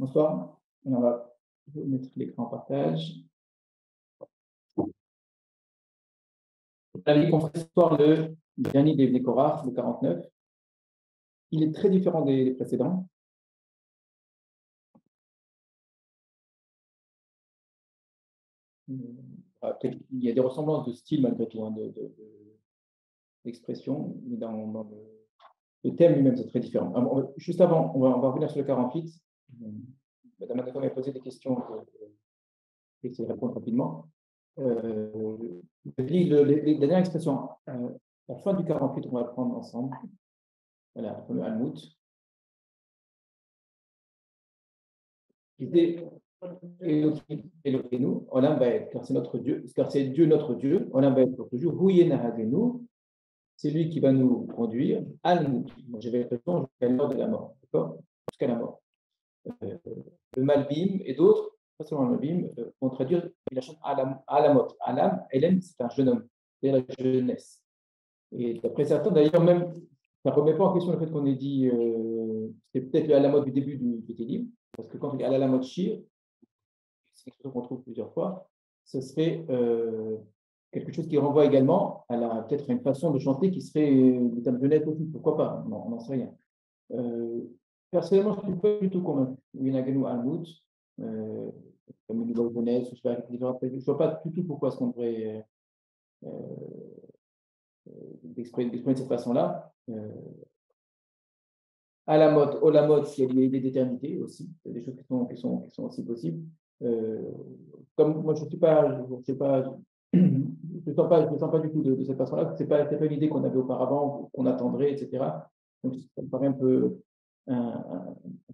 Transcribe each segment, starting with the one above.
Bonsoir. On va mettre l'écran en partage. On avait dit qu'on ferait ce soir le dernier des Korach, le 49. Il est très différent des précédents. Il y a des ressemblances de style malgré tout, d'expression, mais dans le thème lui-même, c'est très différent. Alors, juste avant, on va revenir sur le 48. Madame Anatole m'a posé des questions, je vais essayer de répondre rapidement. Je lis la dernière expression, la fin du 48, on va le prendre ensemble. Voilà, le fameux Almout. Elokeinu, Olam Baed, car c'est notre Dieu, car c'est Dieu notre Dieu, Olam Baed pour toujours, Houye Nahagenu, c'est lui qui va nous conduire, Almout, je vais répondre jusqu'à l'heure de la mort, d'accord? Jusqu'à la mort. Le Malbim et d'autres, pas seulement le Malbim, vont traduire la chaîne Alamot. Alam, Elem, c'est un jeune homme, c'est la jeunesse. Et d'après certains, d'ailleurs, même, ça ne remet pas en question le fait qu'on ait dit, c'est peut-être le Alamot du début du Télim, parce que quand on dit Alamot Shir, c'est quelque chose qu'on trouve plusieurs fois, ce serait quelque chose qui renvoie également à peut-être une façon de chanter qui serait le terme jeunesse aussi, pourquoi pas, on n'en sait rien. Personnellement, je ne suis pas du tout convaincu. Winaganu Almout, comme une nouvelle jeunesse, je ne vois pas du tout pourquoi est-ce qu'on devrait l'exprimer de cette façon-là. À la mode, au la mode, il y a l'idée d'éternité aussi, il y a des choses qui sont aussi possibles. Comme moi, je ne sais pas, je ne sens pas du tout de cette façon-là. C'est pas l'idée qu'on avait auparavant, qu'on attendrait, etc. Donc, ça me paraît un peu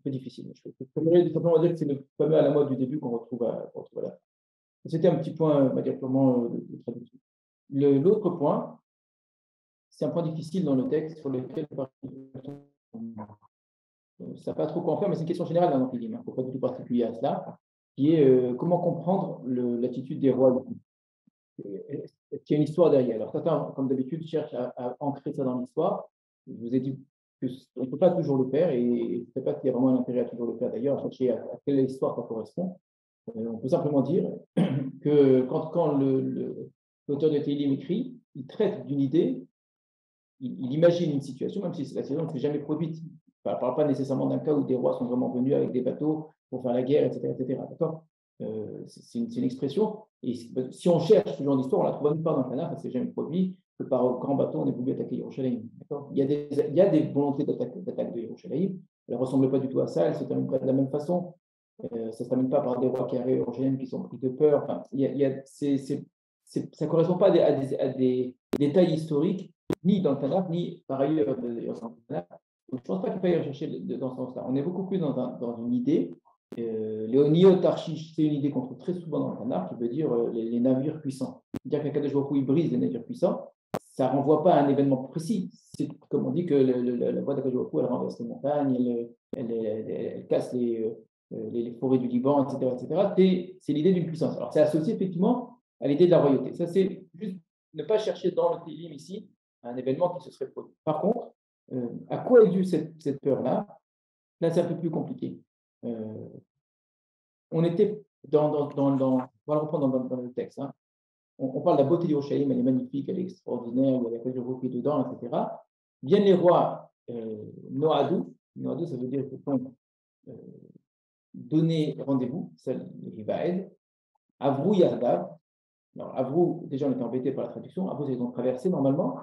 difficile. Je préférerais simplement dire que c'est le fameux à la mode du début qu'on retrouve à la fin. C'était un petit point, on va dire, purement de traduction. L'autre point, c'est un point difficile dans le texte sur lequel ça n'a pas trop quoi en faire, mais c'est une question générale dans l'Antilim, il ne faut pas du tout particulier à cela, qui est comment comprendre l'attitude des rois. Est-ce qu'il y a une histoire derrière? Alors certains, comme d'habitude, cherchent à ancrer ça dans l'histoire. Je vous ai dit qu'on ne peut pas toujours le faire, et je ne sais pas s'il y a vraiment un intérêt à toujours le faire d'ailleurs, à chercher à quelle histoire ça correspond. On peut simplement dire que quand l'auteur de Télim écrit, il traite d'une idée, il imagine une situation, même si la situation ne s'est jamais produite. On ne parle pas nécessairement d'un cas où des rois sont vraiment venus avec des bateaux pour faire la guerre, etc. etc. D'accord? C'est une expression. Et si on cherche ce genre d'histoire, on la trouve nulle part dans le Tanakh, ça ne s'est jamais produit que par grand bateau, on ait voulu attaquer Yerushalayim. Il y a des volontés d'attaque de Yerushalayim. Elle ne ressemble pas du tout à ça, elle ne se termine pas de la même façon. Ça ne se termine pas par des rois qui arrivent à Yerushalayim qui sont pris de peur. Enfin, ça ne correspond pas à des détails historiques, ni dans le Tanakh, ni par ailleurs dans le Tanakh. Je ne pense pas qu'il faille rechercher dans ce sens-là. On est beaucoup plus dans une idée. Léoniot Tarshish, c'est une idée qu'on trouve très souvent dans le Tanakh, qui veut dire les navires puissants. Dire qu'Akadosh Baruch Hu, il brise les navires puissants, ça ne renvoie pas à un événement précis. C'est comme on dit que la voie d'Akadosh Baruch Hu, elle renverse les montagnes, elle casse les forêts du Liban, etc. etc. C'est l'idée d'une puissance. Alors, c'est associé effectivement à l'idée de la royauté. Ça, c'est juste ne pas chercher dans le Télim ici un événement qui se serait produit. Par contre, à quoi est due cette peur-là? Là, c'est un peu plus compliqué. On était on va le reprendre dans le texte. Hein. On parle de la beauté d'Yerushalayim, elle est magnifique, elle est extraordinaire, il y a quelque chose dedans, etc. Viennent les rois Noadou, ça veut dire qu'ils font donner rendez-vous, ça les va aider. Avrou Yardav. Alors, Avrou, déjà, on était embêté par la traduction. Avrou, c'est donc traversé normalement.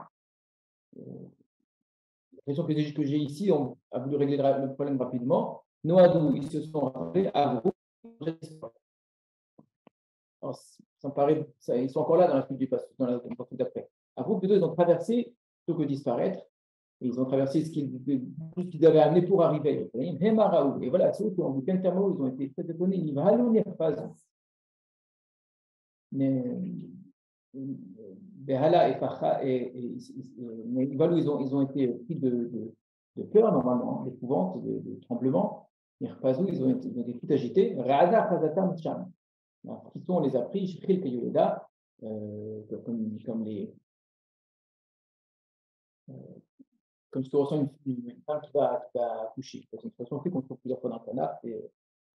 L'impression que j'ai ici, on a voulu régler le problème rapidement. Noadou, ils se sont rappelés. Avrou, alors, ça me paraît, ils sont encore là dans la suite du passage, dans la suite d'après. Avrou, plutôt, ils ont traversé plutôt que disparaître. Et ils ont traversé ce qu'ils avaient amené pour arriver. Et voilà, ceux qui ont vu quel terme ils ont été très étonnés. Ils vont Behala et Facha, mais ils ont été pris de peur, normalement, d'épouvante, de tremblement. Ils ont été tout agités. Qui sont les a pris, Shriel Kayoleda, comme ce que ressent une femme qui va accoucher. C'est une expression qu'on trouve plusieurs fois dans le Tanakh.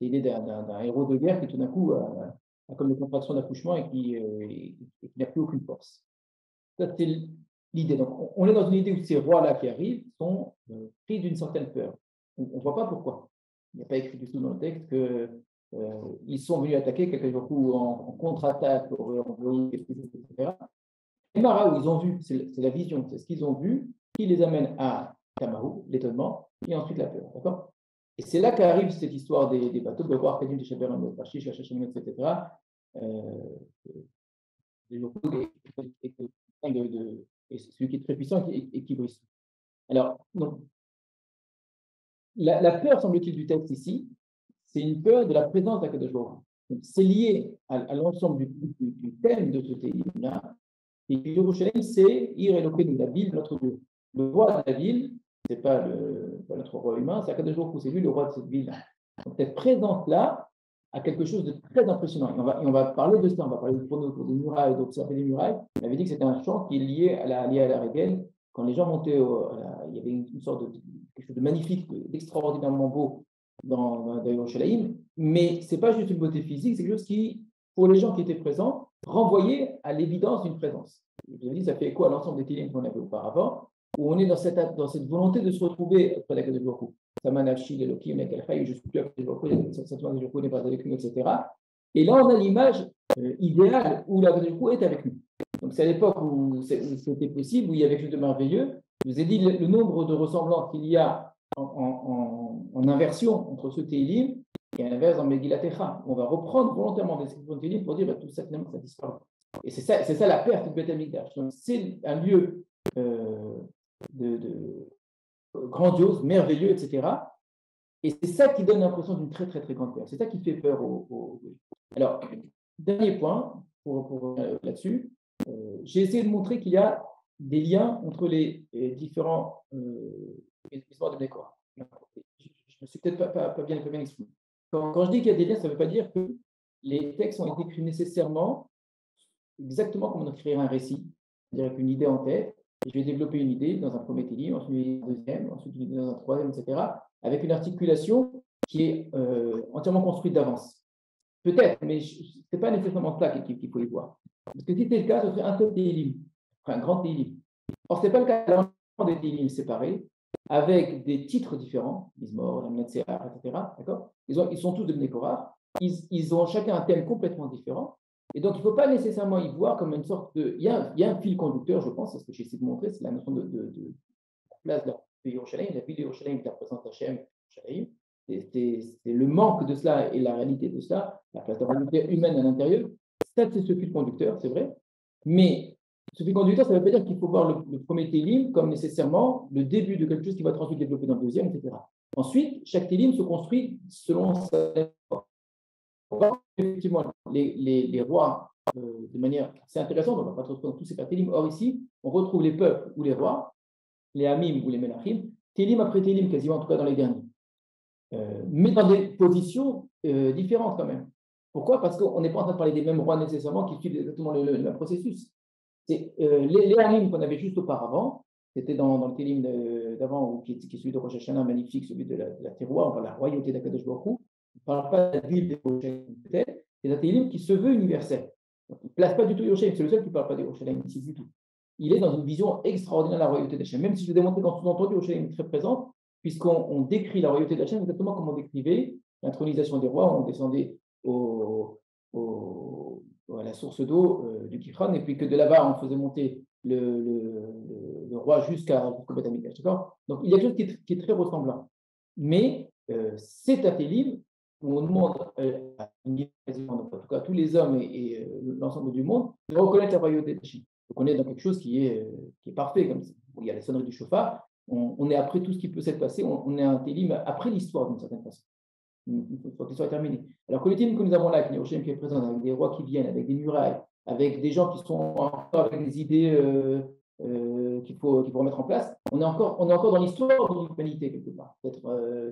C'est l'idée d'un héros de guerre qui tout d'un coup a comme des contractions d'accouchement et qui n'a plus aucune force. Ça, c'est l'idée. Donc, on est dans une idée où ces rois-là qui arrivent sont pris d'une certaine peur. On ne voit pas pourquoi. Il n'y a pas écrit du tout dans le texte qu'ils sont venus attaquer quelques jours en contre-attaque, pour envoyer quelque chose, etc. Les marins, où ils ont vu, c'est la vision, c'est ce qu'ils ont vu, qui les amène à Tamahu, l'étonnement, et ensuite la peur. D'accord. Et c'est là qu'arrive cette histoire des bateaux, de voir Kadim, Teshaber, Pashish, Hachashemot, etc. Et celui qui est très puissant et qui brise. Alors, donc, la peur, semble-t-il, du texte ici, c'est une peur de la présence d'Akadosh Baruch Hu. C'est lié à l'ensemble du thème de ce thème-là. Et Yerushalayim, c'est Ir Elokeinu, la ville de notre Dieu. Le roi de la ville, ce n'est pas notre roi humain, c'est Akadosh Baruch Hu, c'est lui le roi de cette ville. Donc, cette présence-là a quelque chose de très impressionnant. Et on va parler de ça, on va parler de tourner autour des murailles, d'observer les murailles. On avait dit que c'était un chant qui est lié à la Régel. Quand les gens montaient, il y avait une sorte de quelque chose de magnifique, d'extraordinairement beau dans Yerushalayim. Mais ce n'est pas juste une beauté physique, c'est quelque chose qui, pour les gens qui étaient présents, renvoyait à l'évidence d'une présence. Je vous ai dit, ça fait écho à l'ensemble des télim qu'on avait auparavant, où on est dans cette volonté de se retrouver auprès d'Akadosh Baruch Hu. Samanafshi, l'Elohim, Ekelchai, je suis plus avec Baruch Hu, n'est pas avec nous, etc. Et là, on a l'image idéale où l'Akadosh Baruch Hu est avec nous. Donc, c'est à l'époque où c'était possible, où il y avait quelque chose de merveilleux. Je vous ai dit le nombre de ressemblances qu'il y a en inversion entre ce télim et à l'inverse dans Megillat Echa. On va reprendre volontairement des descriptions de télim pour dire que tout ça, finalement, ça disparaît. Et c'est ça la perte du Beth Amikdash. C'est un lieu grandiose, merveilleux, etc. Et c'est ça qui donne l'impression d'une très, très, très grande peur. C'est ça qui fait peur Alors, dernier point pour là-dessus. J'ai essayé de montrer qu'il y a des liens entre les différents histoires de Nekora. Je ne me suis peut-être pas bien exprimé. Quand je dis qu'il y a des liens, ça ne veut pas dire que les textes ont été écrits nécessairement exactement comme on écrirait un récit, c'est-à-dire avec une idée en tête, et je vais développer une idée dans un premier télim, ensuite un deuxième, ensuite une idée dans un troisième, etc., avec une articulation qui est entièrement construite d'avance. Peut-être, mais ce n'est pas nécessairement ça qu'il faut y voir. Parce que si c'était le cas, ce serait un seul télim, enfin un grand télim. Or, ce n'est pas le cas. L'ensemble des télim séparés, avec des titres différents, Mizmor, Lamnetsear, etc., d'accord. Ils sont tous de Bnei Korach, ils ont chacun un thème complètement différent. Et donc, il ne faut pas nécessairement y voir comme une sorte de… Il y a un fil conducteur, je pense, c'est ce que j'ai essayé de montrer, c'est la notion de place de Yerushalayim, la ville de Yerushalayim qui représente Hachem, Yerushalayim. C'est le manque de cela et la réalité de cela, la place de la réalité humaine à l'intérieur. Ça, c'est ce fil conducteur, c'est vrai. Mais ce fil conducteur, ça ne veut pas dire qu'il faut voir le premier télim comme nécessairement le début de quelque chose qui va être ensuite développé dans le deuxième, etc. Ensuite, chaque télim se construit selon sa… Effectivement, les rois, de manière assez intéressante, on ne va pas trop dans tous ces cas télim. Or, ici, on retrouve les peuples ou les rois, les Hamim ou les Melachim, télim après télim, quasiment en tout cas dans les derniers. Mais dans des positions différentes quand même. Pourquoi? Parce qu'on n'est pas en train de parler des mêmes rois nécessairement qui suivent exactement le même processus. Les Hamim qu'on avait juste auparavant, c'était dans le télim d'avant, qui est celui de Rosh Hashanah, magnifique, celui de la terroir, on parle de la royauté d'Akadosh Baruch Hu. On ne parle pas de la ville des Yerushalayim, peut-être, c'est un télim qui se veut universel. Donc, il ne place pas du tout Yerushalayim, c'est le seul qui ne parle pas des Yerushalayim ici du tout. Il est dans une vision extraordinaire de la royauté d'Hachem, même si je vais démontrer dans sous-entendu Yerushalayim est très présente, puisqu'on décrit la royauté d'Hachem exactement comme on décrivait l'intronisation des rois, on descendait à la source d'eau du Kifron, et puis que de là-bas, on faisait monter le roi jusqu'au Beth Amikdash. Donc, il y a quelque chose qui est très ressemblant. Mais c'est un télim où on demande en tout cas à tous les hommes et l'ensemble du monde de reconnaître la royauté d'Hachem. Donc, on est dans quelque chose qui est parfait, comme ça. Il y a la sonnerie du chauffard, on est après tout ce qui peut s'être passé, on est un télim après l'histoire d'une certaine façon. Une fois que l'histoire est terminée. Alors que le télim que nous avons là, avec Yerushalayim qui est présent, avec des rois qui viennent, avec des murailles, avec des gens qui sont encore avec des idées qu'il faut remettre en place, on est encore dans l'histoire de l'humanité quelque part. Peut-être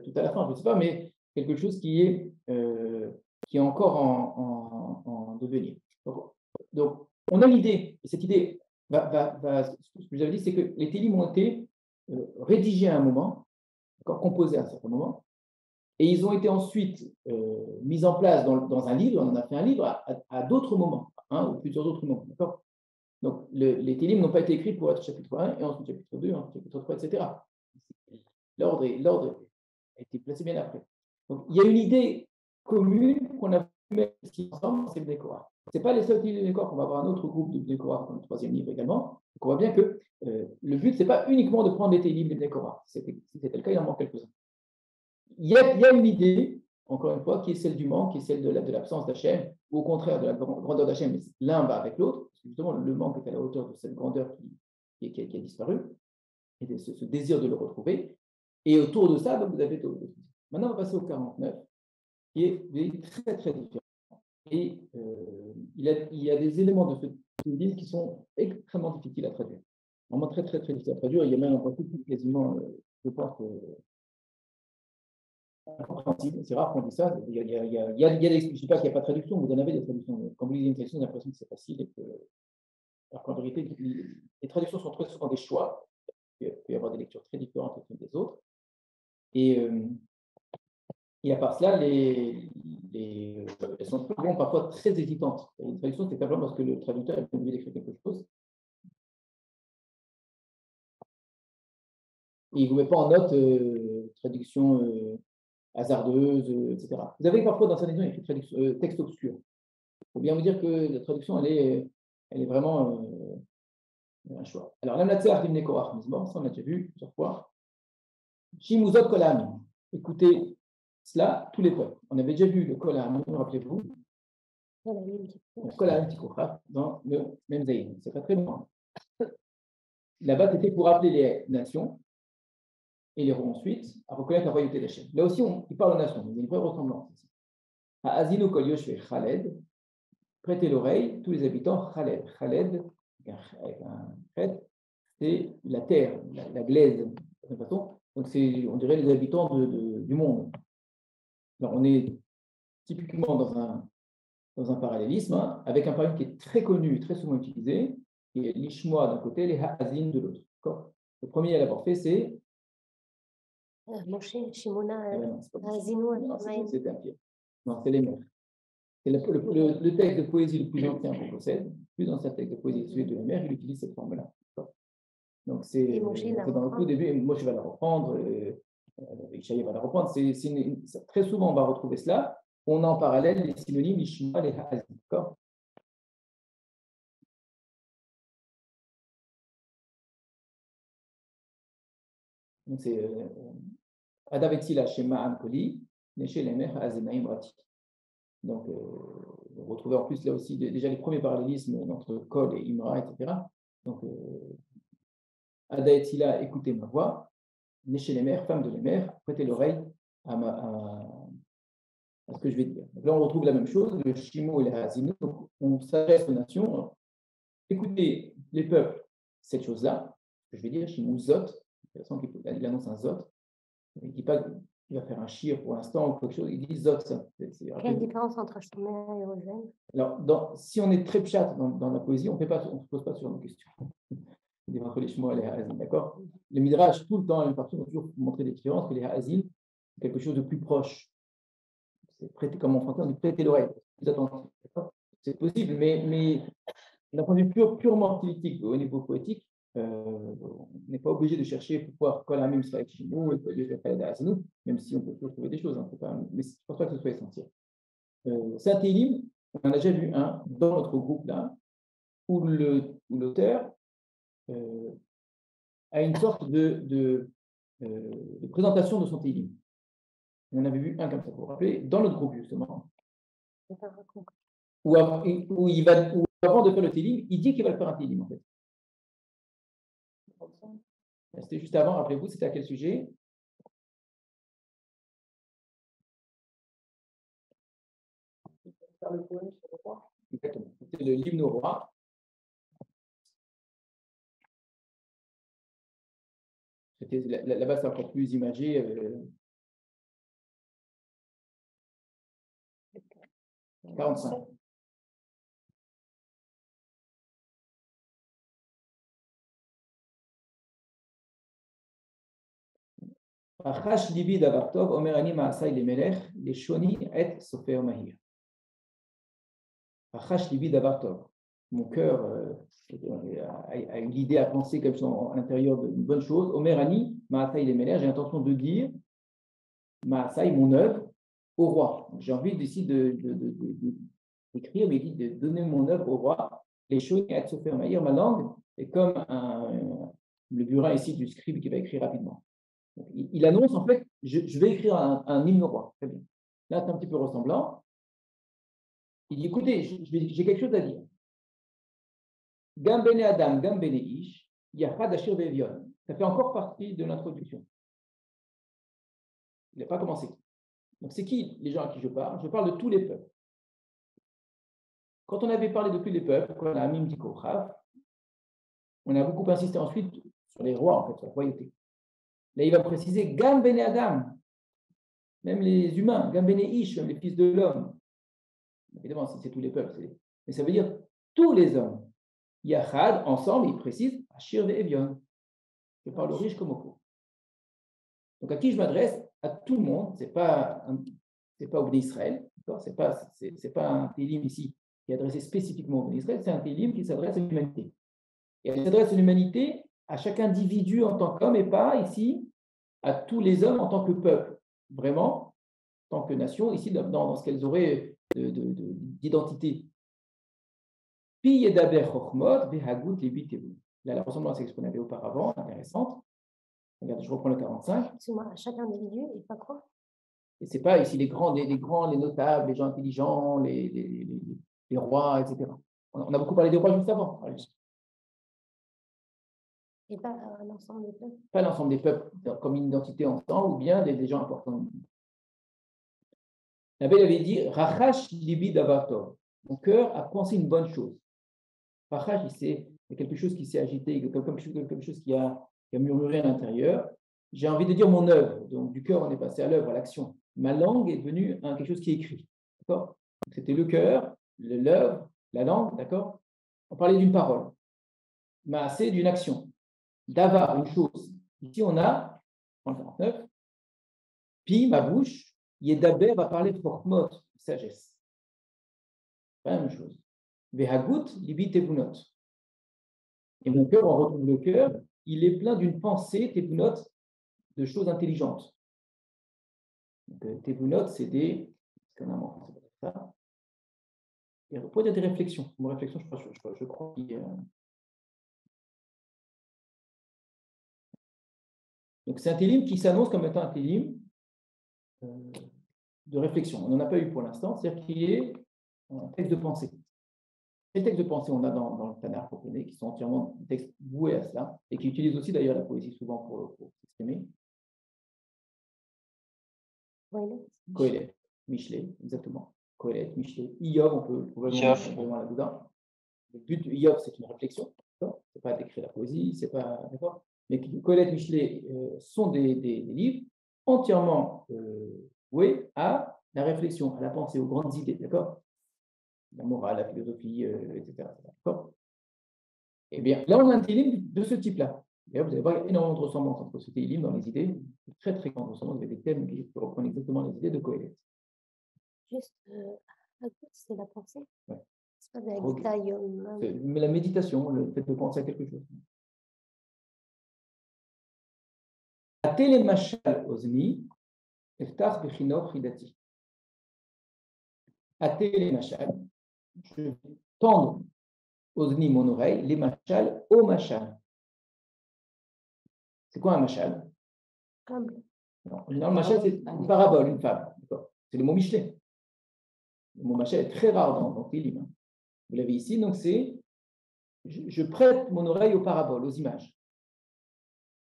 tout à la fin, je ne sais pas, mais quelque chose qui est encore en devenir. Donc, on a l'idée, et cette idée, ce que je vous avais dit, c'est que les télim ont été rédigés à un moment, composés à un certain moment, Et ils ont été ensuite mis en place dans un livre, on en a fait un livre à d'autres moments, ou plusieurs autres moments. D'accord. Donc, les télim n'ont pas été écrits pour être chapitre 1, et ensuite chapitre 2, chapitre 3, etc. L'ordre a été placé bien après. Donc, il y a une idée commune qu'on a mis ensemble, c'est le décor. Ce n'est pas les seuls livres de décor, on va avoir un autre groupe de décor dans le troisième livre également. Donc, on voit bien que le but, ce n'est pas uniquement de prendre les télim des décors. Si c'était le cas, il en manque quelques-uns. Il y a une idée, encore une fois, qui est celle du manque, qui est celle de l'absence d'Hachem, ou au contraire de la grandeur d'Hachem, mais l'un va avec l'autre, parce que justement, le manque est à la hauteur de cette grandeur qui a disparu, et de ce désir de le retrouver. Et autour de ça, donc, vous avez d'autres. Maintenant, on va passer au 49, qui est très, très différent. Et il y a des éléments de ce livre qui sont extrêmement difficiles à traduire. Vraiment très, très, très difficiles à traduire. Il y a même un peu quasiment, je pense, incompréhensible. C'est rare qu'on dise ça. Je ne dis pas qu'il n'y a pas de traduction, vous en avez des traductions. Quand vous lisez une traduction, vous avez l'impression que c'est facile. Alors qu'en vérité, les traductions sont très souvent des choix. Il peut y avoir des lectures très différentes les unes des autres. Et à part cela, elles sont souvent parfois très hésitantes. Une traduction, c'est simplement parce que le traducteur a envie d'écrire quelque chose. Et il ne vous met pas en note traduction hasardeuse, etc. Vous avez parfois dans certaines éditions écrit texte obscur. Il faut bien vous dire que la traduction, elle est vraiment un choix. Alors, l'Amlatseach d'Ibn Korach, ça on a déjà vu plusieurs fois. Shimuzot Kolam. Écoutez cela, tous les poètes. On avait déjà vu le Kolam, rappelez-vous. Kolam Tikoucha dans le même Zaïn. C'est pas très loin. Là-bas, c'était pour appeler les nations et les rois ensuite à reconnaître la royauté d'Hachem. Là aussi, il parle aux nations. Il y a une vraie ressemblance. À Azinu Kol Yoshve Khaled, prêtez l'oreille, tous les habitants, Khaled. Khaled, avec un trait, c'est la terre, la glaise, de toute façon. Donc, on dirait les habitants du monde. Alors, on est typiquement dans un parallélisme, avec un parallèle qui est très connu, très souvent utilisé, qui est l'ishmoa d'un côté, les ha'azin de l'autre. Le premier à l'avoir fait, c'est Moshe, Shimona, Azinu, c'est un pire. Non, c'est les mères. C'est le texte de poésie le plus ancien qu'on possède, le plus ancien texte de poésie, celui de la mère, il utilise cette forme-là. Donc, c'est dans le tout début, Moshe va la reprendre, Ishaïa va la reprendre. Très souvent, on va retrouver cela. On a en parallèle les synonymes, les chinois, les ha'azin. D'accord. Donc, c'est Adavetila chez Ma'an Koli, chez les mères Azenaïm Rati. Donc, vous retrouvez en plus là aussi déjà les premiers parallélismes entre Kol et Imra, etc. Donc, Adavetila, écoutez ma voix, chez les mères, femme de les mères, prêtez l'oreille à ce que je vais dire. Donc là, on retrouve la même chose, le Shimo et le Hazinu. Donc, on s'adresse aux nations. Écoutez, les peuples, cette chose-là, que je vais dire, Shimo Zot, il annonce un Zot. Il ne dit pas qu'il va faire un shir pour l'instant ou quelque chose, il dit Zot. Quelle différence entre Shomea et Rosen? Alors, si on est très pchat dans la poésie, on ne se pose pas sur nos questions. Entre les Shmo et les Ha'azin, d'accord. Le Midrash, tout le temps, une partie, on toujours montrer des différences, que les Ha'azin, c'est quelque chose de plus proche. C'est prêter, comme en français, on dit prêter l'oreille, plus attentif. C'est possible, mais d'un point de vue purement politique, au niveau poétique, on n'est pas obligé de chercher pourquoi Kolamim sera chez nous et que Dieu fait nous, même si on peut toujours trouver des choses, mais je ne pense pas que ce soit essentiel. C'est un télim, on en a déjà vu un dans notre groupe là, où l'auteur a une sorte de présentation de son télim. On en avait vu un comme ça, pour vous rappeler, dans notre groupe justement. Où avant de faire le télim, il dit qu'il va le faire un télim en fait. C'était juste avant, rappelez-vous, c'était à quel sujet? Exactement. C'était le l'hymne au roi. Là-bas, c'est encore plus imagé. 45. Achash libi davar tov, omer ani ma'asai lemelech, leshoni et sofer mahir. Achash libi davar tov. Mon cœur a une idée à penser comme ça à l'intérieur d'une bonne chose. Omer ani ma'asai lemelech, j'ai l'intention de dire ma'asai, mon œuvre, au roi. J'ai envie d'ici d'écrire, mais il dit de donner mon œuvre au roi. Leshoni et sofer mahir, ma langue est comme le burin ici du scribe qui va écrire rapidement. Il annonce en fait, je vais écrire un hymne au roi. Très bien. Là, c'est un petit peu ressemblant. Il dit, écoutez, j'ai quelque chose à dire. Gam bene Adam, gam bene Ish, yachad ashir ve'evion. Ça fait encore partie de l'introduction. Il n'a pas commencé. Donc, c'est qui les gens à qui je parle? Je parle de tous les peuples. Quand on avait parlé de tous les peuples, quand on a Amim Dikochav, on a beaucoup insisté ensuite sur les rois, en fait, sur la royauté. Là, il va préciser Gam bene Adam, même les humains, Gam bene Ish, même les fils de l'homme. Évidemment, c'est tous les peuples, mais ça veut dire tous les hommes. Yachad, ensemble, il précise Ashir ve'evion. Je parle aux riches comme aux pauvres. Donc, à qui je m'adresse? À tout le monde. C'est pas au Béni Israël. C'est pas un télim ici qui est adressé spécifiquement au Béni Israël. C'est un télim qui s'adresse à l'humanité. Et elle s'adresse à l'humanité, à chaque individu en tant qu'homme, et pas ici à tous les hommes en tant que peuple. Vraiment, en tant que nation, ici, dans ce qu'elles auraient d'identité. Pi yedaber chochmot vehagut libitevu. Là, la ressemblance avec ce qu'on avait auparavant, intéressante. Regarde, je reprends le 45. Excuse-moi, chaque individu, et pas quoi? Et c'est pas ici les grands, les notables, les gens intelligents, les rois, etc. On a beaucoup parlé des rois juste avant. Et pas l'ensemble des peuples? Pas l'ensemble des peuples comme une identité ensemble, ou bien des gens importants. La Bible avait dit Rachash libi davartov. Mon cœur a pensé une bonne chose. Rachash, c'est quelque chose qui s'est agité, quelque chose qui a murmuré à l'intérieur. J'ai envie de dire mon œuvre. Donc, du cœur, on est passé à l'œuvre, à l'action. Ma langue est devenue quelque chose qui est écrit. D'accord? C'était le cœur, l'œuvre, la langue, d'accord? On parlait d'une parole. Maasé, d'une action. Davar, une chose. Ici, on a, en 49, puis ma bouche, Yedaber va parler de Chokmot, sagesse. Pas la même chose. Vehagut, libi tevunot. Et mon cœur, on retrouve le cœur, il est plein d'une pensée, tevunot, de choses intelligentes. Tevunot, c'est des. Ça. Et on pourrait dire des réflexions. Mon réflexion, je crois qu'il y a. Donc, c'est un télim qui s'annonce comme étant un télim de réflexion. On n'en a pas eu pour l'instant, c'est-à-dire qu'il est un texte de pensée. Ces textes de pensée, on a dans le Tanakh Kohélet, qui sont entièrement des textes voués à cela, et qui utilisent aussi d'ailleurs la poésie souvent pour s'exprimer. Kohélet, Michelet, exactement. Kohélet, Michelet, Iyov, on peut probablement vraiment là-dedans. Le but de Iyov, c'est une réflexion, ce n'est pas d'écrire la poésie, c'est pas, d'accord. Mais Kohélet, Michelet sont des livres entièrement voués à la réflexion, à la pensée, aux grandes idées, d'accord. La morale, la philosophie, etc. D'accord. Eh bien, là, on a un télim de ce type-là. D'ailleurs, vous allez voir énormément de ressemblances entre ce télim dans les idées, très très grande ressemblance avec des thèmes qui reprennent exactement les idées de Kohélet. Juste, c'est la pensée. Ouais. C'est pas de la méditation. Mais la méditation, le fait de penser à quelque chose. Atele mashal ozni, eftach bechinor chidati. Atele mashal. Je vais tendre ozni, mon oreille, les machal au machal. C'est quoi un machal? Non, le machal, c'est une parabole, une fable. C'est le mot Michelet. Le mot machal est très rare dans Télim. Vous l'avez ici, donc c'est je prête mon oreille aux paraboles, aux images.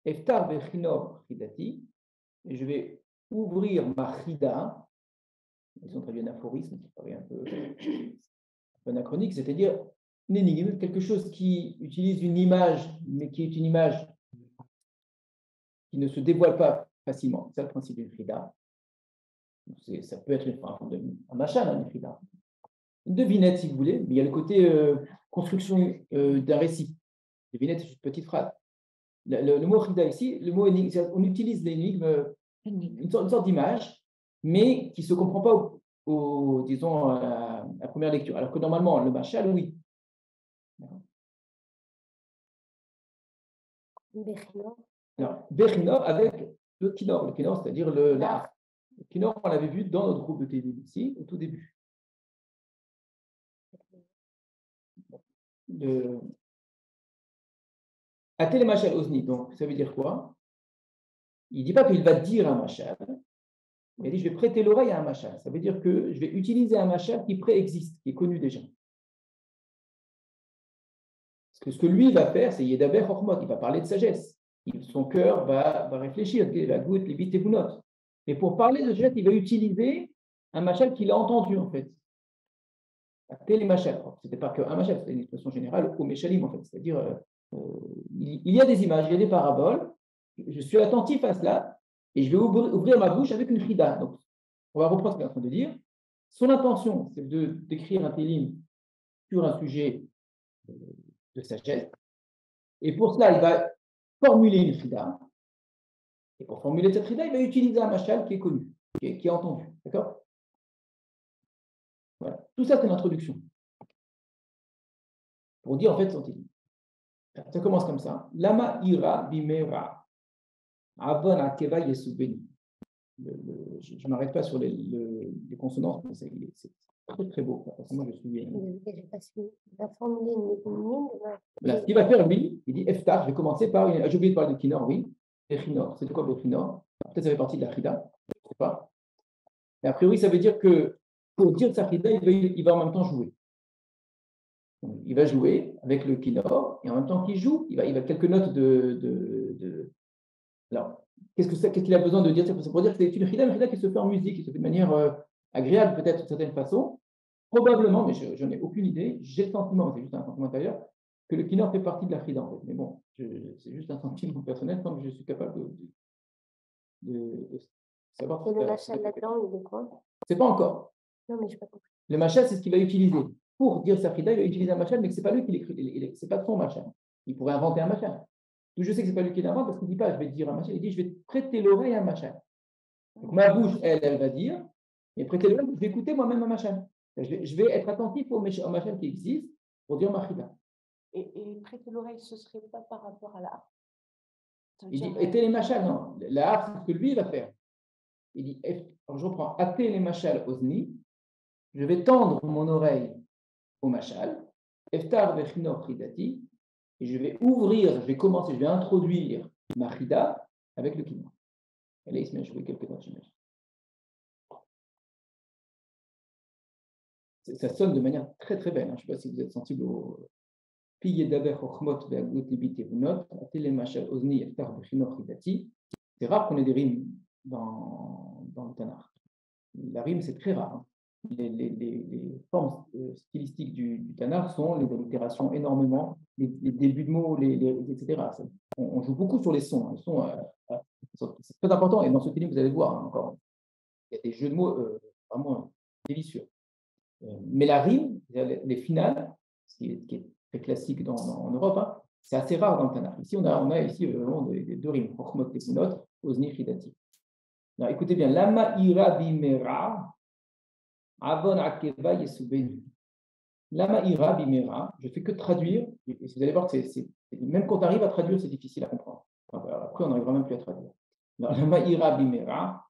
Eftar vechinor chidati, et je vais ouvrir ma chida. Ils ont traduit un aphorisme qui paraît un peu anachronique, c'est-à-dire une énigme, quelque chose qui utilise une image, mais qui est une image qui ne se dévoile pas facilement. C'est le principe d'une frida. Ça peut être un machin, une frida. Une devinette, si vous voulez, mais il y a le côté construction d'un récit. Devinette, c'est une petite phrase. Le mot frida ici, le mot énigme, on utilise l'énigme une sorte d'image, mais qui ne se comprend pas disons, à la première lecture. Alors que normalement, le machal, oui. Alors, Bechinor avec le kinor. Le kinor, c'est-à-dire l'art. Le kinor, on l'avait vu dans notre groupe de télé ici, au tout début. Atel machal ozni, donc ça veut dire quoi? Il ne dit pas qu'il va dire un machal, mais il dit je vais prêter l'oreille à un machal. Ça veut dire que je vais utiliser un machal qui préexiste, qui est connu déjà. Parce que ce que lui va faire, c'est Yedaber Hormot, il va parler de sagesse. Son cœur va réfléchir, il va goûter les bites et notes. Mais pour parler de sagesse, il va utiliser un machal qu'il a entendu en fait. Atel machal. Ce n'était pas qu'un machal, c'était une expression générale au Meshalim en fait. C'est-à-dire, il y a des images, il y a des paraboles. Je suis attentif à cela et je vais ouvrir ma bouche avec une chida. Donc, on va reprendre ce qu'il est en train de dire. Son intention, c'est d'écrire un télim sur un sujet de sagesse. Et pour cela, il va formuler une chida. Et pour formuler cette chida, il va utiliser un machal qui est connu, qui est entendu. D'accord? Voilà. Tout ça, c'est l'introduction. Pour dire en fait son télim. Ça commence comme ça. Lama ira bimera. Avon akeva yesubeni. Je ne m'arrête pas sur les consonances, mais c'est très très beau. Moi, je suis. Va formuler une Voilà, ce qu'il va faire, lui, il dit Eftar, je vais commencer par. J'ai oublié de parler de Kinor, oui. Bechinor, c'est quoi Bechinor? Peut-être ça fait partie de la Chida, je ne sais pas. Mais a priori, ça veut dire que pour dire sa Chida, il va en même temps jouer. Donc, il va jouer avec le Kinor, et en même temps qu'il joue, il va quelques notes de. Alors, qu'est-ce qu'il a besoin de dire? C'est pour dire que c'est une chida qui se fait en musique, qui se fait de manière agréable, peut-être d'une certaine façon. Probablement, mais je n'ai aucune idée, j'ai le sentiment, c'est juste un sentiment intérieur, que le kinor fait partie de la chida en fait. Mais bon, c'est juste un sentiment personnel, tant que je suis capable de savoir. Et le machal là-dedans, il est quoi? C'est pas encore. Non, mais je n'ai pas compris. Le machal, c'est ce qu'il va utiliser. Pour dire sa chida, il va utiliser un machal, mais ce n'est pas lui qui l'écrit, c'est pas son machal. Il pourrait inventer un machal. Je sais que ce n'est pas lui qui l'invente parce qu'il ne dit pas je vais te dire un machal, il dit je vais te prêter l'oreille à un machal. Donc ma bouche, elle va dire, mais prêter l'oreille, je vais écouter moi-même un machal. Je vais être attentif au machal qui existe pour dire ma chida. Et prêter l'oreille, ce ne serait pas par rapport à l'art? Il dit et les machal, non. L'art, c'est ce que lui va faire. Il dit, alors je reprends, até les machal ozni, je vais tendre mon oreille au machal, eftar vechinor chidati, et je vais ouvrir, je vais commencer, je vais introduire ma chida avec le kinor. Et là, il se met à jouer quelques notes, j'imagine. Ça sonne de manière très très belle. Je ne sais pas si vous êtes sensible au Piye daber chochmot ve'agut libit evunot, atele machal ozni eftar vechinor chidati. C'est rare qu'on ait des rimes dans le Tanakh. La rime, c'est très rare. Les formes stylistiques du Tanakh sont les allitérations énormément, les débuts de mots, etc. On joue beaucoup sur les sons. Les sons, c'est très important. Et dans ce film, vous allez voir encore, il y a des jeux de mots vraiment délicieux. Mais la rime, les finales, ce qui est très classique en Europe, c'est assez rare dans le Tanakh. Ici, on a ici vraiment des deux rimes. Chochmot Tepunot, Ozni Chidati. Alors, écoutez bien, Lama ira bimera, avon akeva yesubeni. Lama ira bimera, je ne fais que traduire, et vous allez voir que même quand on arrive à traduire, c'est difficile à comprendre. Après, on n'arrivera même plus à traduire. Alors, Lama ira bimera,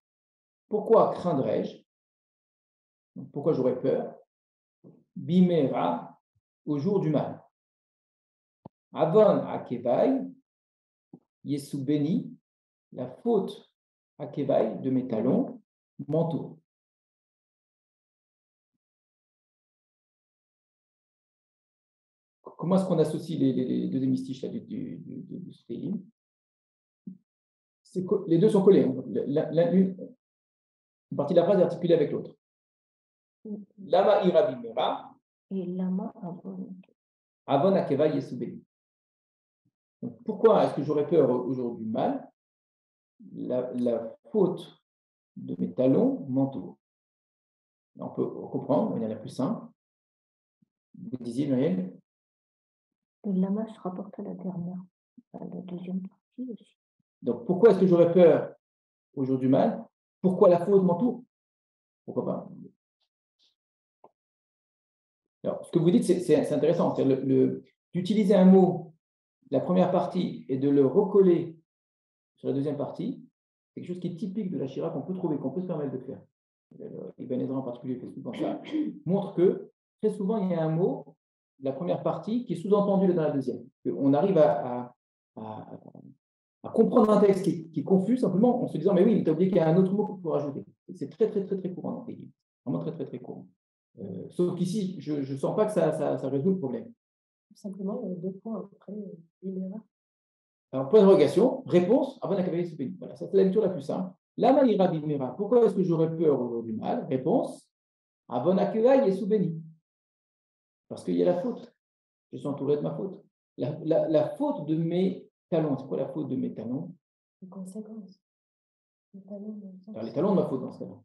pourquoi craindrais-je? Pourquoi j'aurais peur? Bimera, au jour du mal. Avon akevai yesubeni, la faute akevai de mes talons m'entoure. Comment est-ce qu'on associe les deux hémistiches du Stélim? Les deux sont collés. Une partie de la phrase est articulée avec l'autre. Lama ira bimera. Et lama avon. Avon akeva yesubeni. Pourquoi est-ce que j'aurais peur au jour du mal? La faute de mes talons m'entoure. On peut comprendre, il y en a la plus simple. Vous disiez, Muriel? Le lama se rapporte à la dernière, à la deuxième partie aussi. Donc, pourquoi est-ce que j'aurais peur au jour du mal. Pourquoi la faute m'entoure? Pourquoi pas? Alors, ce que vous dites, c'est intéressant. C'est d'utiliser un mot, la première partie, et de le recoller sur la deuxième partie. C'est quelque chose qui est typique de la Shira qu'on peut trouver, qu'on peut se permettre de faire. Ibn Ezra en particulier fait souvent ça. Montre que très souvent, il y a un mot, la première partie, qui est sous-entendu dans la deuxième. On arrive à comprendre un texte qui est confus simplement en se disant, mais oui, tu as oublié qu'il y a un autre mot qu'il faut rajouter. C'est très, très, très, très courant dans les livres. Vraiment très, très, très courant. Sauf qu'ici, je ne sens pas que ça résout le problème. Tout simplement, 2 points après, l'erreur. Alors, point d'interrogation, réponse, avant d'accueillir ce pays. Voilà, c'est la lecture la plus simple. Lama ira bimera. Pourquoi est-ce que j'aurais peur au jour du mal? Réponse, avant d'accueillir Yesu béni. Parce qu'il y a la faute. Je suis entouré de ma faute. La faute de mes talons. C'est quoi la faute de mes talons? Les conséquences. Les talons, dans le sens. Alors, les talons de ma faute dans ce cas-là.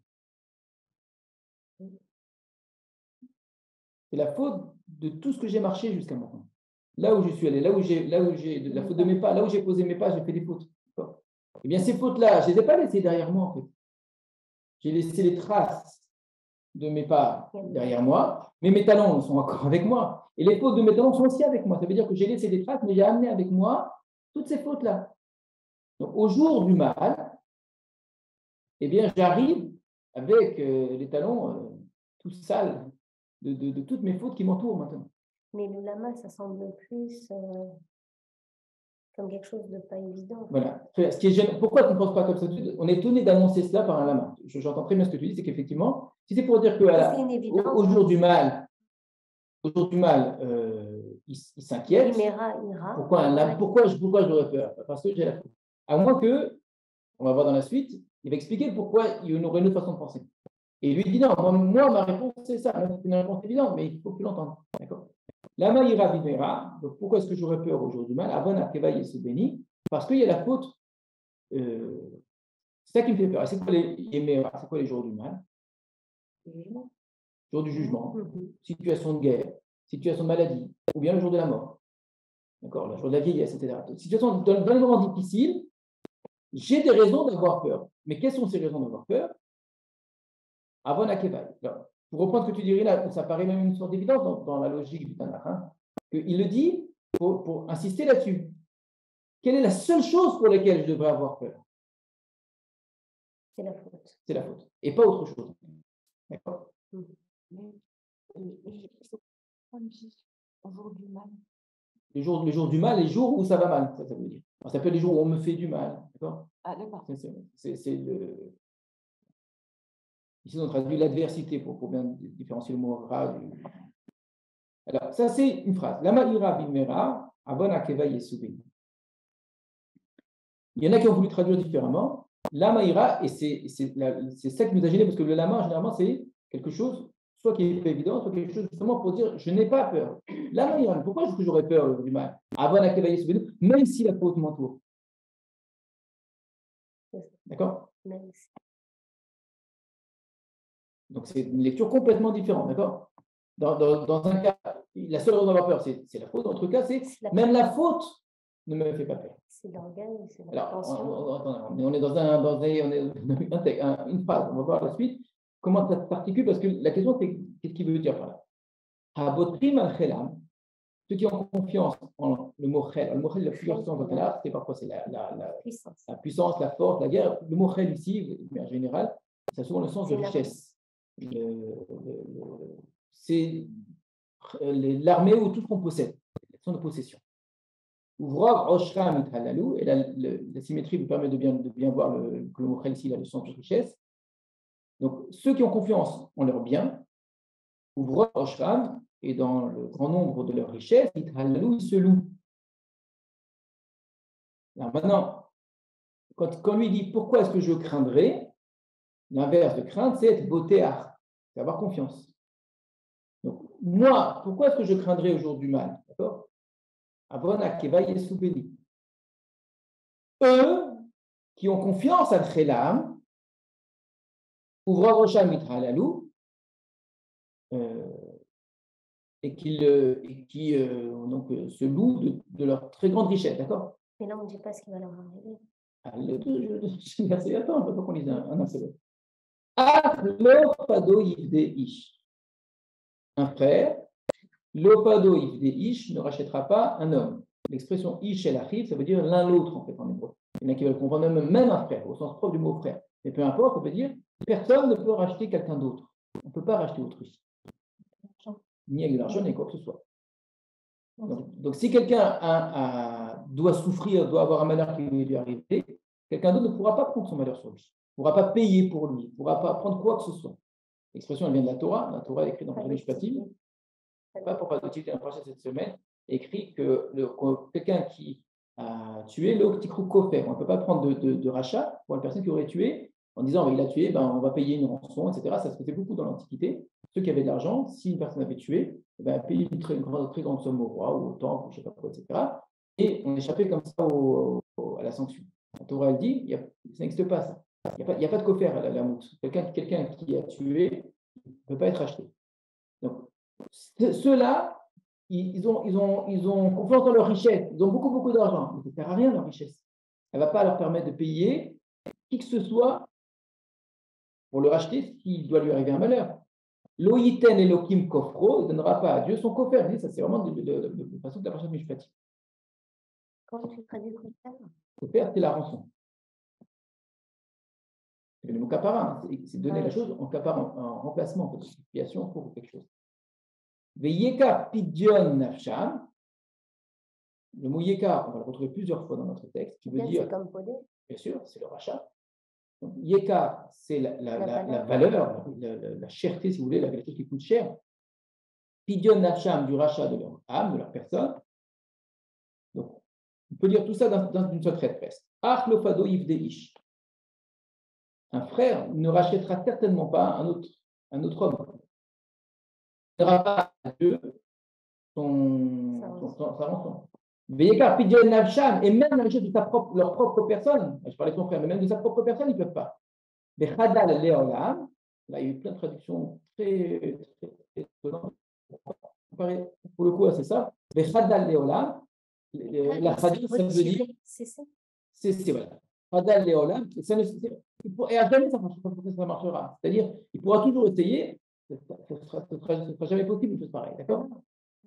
C'est la faute de tout ce que j'ai marché jusqu'à maintenant. Là où je suis allé, là où j'ai la faute de mes pas, là où j'ai posé mes pas, j'ai fait des fautes. Eh bien, ces fautes-là, je ne les ai pas laissées derrière moi, en fait. J'ai laissé les traces de mes pas derrière moi, mais mes talons sont encore avec moi. Et les fautes de mes talons sont aussi avec moi. Ça veut dire que j'ai laissé des traces, mais j'ai amené avec moi toutes ces fautes-là. Donc, au jour du mal, eh bien, j'arrive avec les talons tout sales de toutes mes fautes qui m'entourent maintenant. Mais le lama, ça semble plus comme quelque chose de pas évident. Voilà. Ce qui est gênant, pourquoi tu ne penses pas comme ça? On est étonné d'annoncer cela par un lama. J'entends très bien ce que tu dis, c'est qu'effectivement, si c'est pour dire C'est une évidence. au jour du mal, il s'inquiète. Ira. Pourquoi j'aurais peur? Parce que j'ai la faute. À moins que, on va voir dans la suite, il va expliquer pourquoi il y aurait une autre façon de penser. Et il lui dit non, moi ma réponse c'est ça. C'est une réponse évidente, mais il faut que tu l'entendes. D'accord? Lama ira bimera. Donc pourquoi est-ce que j'aurais peur au jour du mal? Avon akeva Yesu béni. Parce qu'il y a la faute. C'est ça qui me fait peur. C'est quoi les jours du mal? Jour du jugement, situation de guerre, situation de maladie, ou bien le jour de la mort. D'accord? Le jour de la vieillesse, etc. Situation dans les moments difficiles, j'ai des raisons d'avoir peur. Mais quelles sont ces raisons d'avoir peur? Avon akeva. Pour reprendre ce que tu dirais là, ça paraît même une sorte d'évidence dans la logique du Tanakh. Il le dit pour insister là-dessus. Quelle est la seule chose pour laquelle je devrais avoir peur? C'est la faute. C'est la faute. Et pas autre chose. D'accord? Au jour du mal. Les jours du mal, les jours où ça va mal, ça veut dire. Alors, ça peut être les jours où on me fait du mal. D'accord? Ah, d'accord. Ici, on traduit l'adversité pour bien différencier le mot ra. Alors, ça, c'est une phrase. Lama ira bimera, avon akeva Yesu béni. Il y en a qui ont voulu traduire différemment. Lama ira, et c'est ça qui nous a gênés, parce que le lama, généralement, c'est quelque chose, soit qui est pas évident, soit quelque chose justement pour dire je n'ai pas peur. Lama ira, pourquoi est-ce que j'aurais peur du mal? Avon akeva Yesu béni, même si la faute m'entoure. D'accord? Donc, c'est une lecture complètement différente, d'accord? Dans un cas, la seule raison d'avoir peur, c'est la faute. Dans l'autre cas, c'est même la faute ne me fait pas peur. C'est l'organe, c'est la Alors, tension. on est dans une phrase. On va voir la suite. Comment ça s'articule? Parce que la question, c'est qu'est-ce qu'il veut dire par là? Habotrim al-Khelam, ceux qui ont confiance en le mot Khel. Le mot Khel, il a plusieurs sens dans le Tanakh. C'est parfois la puissance, la force, la guerre. Le mot Khel ici, en général, ça a souvent le sens de richesse. C'est l'armée ou tout ce qu'on possède, son de possession. Ouvrog, Oshra, Mithalalou, et la symétrie vous permet de bien voir que le mot Khel ici, il a le sens de richesse. Donc, ceux qui ont confiance en leurs biens, Ouvrog, Oshra, et dans le grand nombre de leurs richesses, Mithalalou, ils se louent. Alors maintenant, quand lui dit pourquoi est-ce que je craindrais, l'inverse de crainte, c'est être botéar, c'est avoir confiance. Donc, moi, pourquoi est-ce que je craindrais au jour du mal? D'accord? Avon akeva Yesu béni. Eux qui ont confiance à Tchelam, ouvrent Rosham Mitralalou, et qui donc, se louent de leur très grande richesse, d'accord? Mais là, on ne dit pas ce qui va leur arriver. Attends, il ne faut pas qu'on lise un seul. Un frère, l'opado ish ne rachètera pas un homme. L'expression ish el achiv, ça veut dire l'un l'autre en fait en hébreu. Il y en a qui veulent comprendre même un frère, au sens propre du mot frère. Mais peu importe, ça veut dire personne ne peut racheter quelqu'un d'autre. On ne peut pas racheter autrui. Ni avec de l'argent, ni quoi que ce soit. Donc si quelqu'un doit souffrir, doit avoir un malheur qui lui est arrivé, quelqu'un d'autre ne pourra pas prendre son malheur sur lui, ne pourra pas payer pour lui, ne pourra pas prendre quoi que ce soit. L'expression elle vient de la Torah. La Torah est écrite dans le Mishpatim. Pas pour pas d'utilité de cette semaine, écrit que quelqu'un qui a tué le tikrou kofer, on ne peut pas prendre de rachat pour la personne qui aurait tué en disant il a tué, ben, on va payer une rançon, etc. Ça se faisait beaucoup dans l'Antiquité. Ceux qui avaient de l'argent, si une personne avait tué, ben, payaient une très grande somme au roi ou au temple, je ne sais pas quoi, etc. Et on échappait comme ça à la sanction. La Torah elle dit, ça n'existe pas ça. Il n'y a pas de kofer à la mousse. Quelqu'un qui a tué ne peut pas être acheté. Donc, ceux-là, ils ont confiance dans leur richesse. Ils ont beaucoup d'argent. Mais ça ne sert à rien, leur richesse. Elle ne va pas leur permettre de payer qui que ce soit pour le racheter s'il doit lui arriver un malheur. Loïten Elohim Kofro ne donnera pas à Dieu son kofer. Ça, c'est vraiment de façon de la partie mishpatim. Comment tu traduis kofer? Kofer, c'est la rançon. C'est le mot kapara. C'est donner la chose en kapara, en remplacement, en expiation pour quelque chose. Veyeka pidyon nafsham. Le mot yeka, on va le retrouver plusieurs fois dans notre texte, qui veut dire. C'est comme podé. Bien sûr, c'est le rachat. Donc, yeka, c'est la valeur, la cherté, si vous voulez, la quelque chose qui coûte cher. Pidyon nafsham, du rachat de leur âme, de leur personne. Donc, on peut dire tout ça dans une seule traite presque. Achlofado yivdeish. Un frère ne rachètera certainement pas un autre homme. Il ne donnera pas à Dieu sa rançon. Et même la richesse de leur propre personne, je parlais de son frère, mais même de sa propre personne, ils ne peuvent pas. Là, il y a eu plein de traductions très étonnantes. Pour le coup, c'est ça. La traduction, ça veut dire. C'est voilà. Hadal Leolam, et à jamais ça marchera. C'est-à-dire, il pourra toujours essayer, ce ne sera jamais possible une chose pareille, d'accord?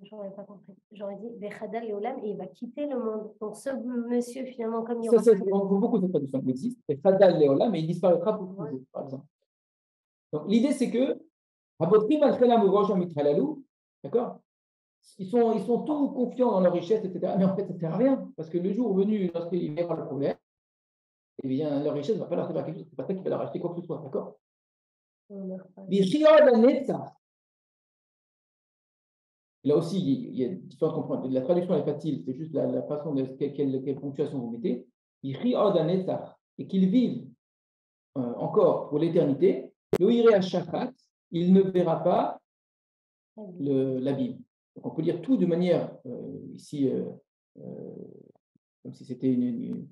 J'aurais pas compris. J'aurais dit Bechadal Leolam et il va quitter le monde. Donc ce monsieur, finalement, comme il on voit beaucoup de traductions qui existent. Bechadal Leolam, et il disparaîtra pour toujours, par exemple. Donc l'idée, c'est que, d'accord? Ils sont tous confiants dans leur richesse, etc. Mais en fait, ça ne sert à rien, parce que le jour venu, lorsqu'il y aura le problème, eh bien, leur richesse ne va pas leur servir à quelque chose. Ce n'est pas ça qui va leur acheter quoi que ce soit, d'accord? Là aussi, il y a différentes compréhensions. La traduction est facile, c'est juste la façon de quelle ponctuation vous mettez. Et qu'ils vivent encore pour l'éternité. Il ne verra pas l'abîme. Donc on peut dire tout de manière ici, comme si c'était une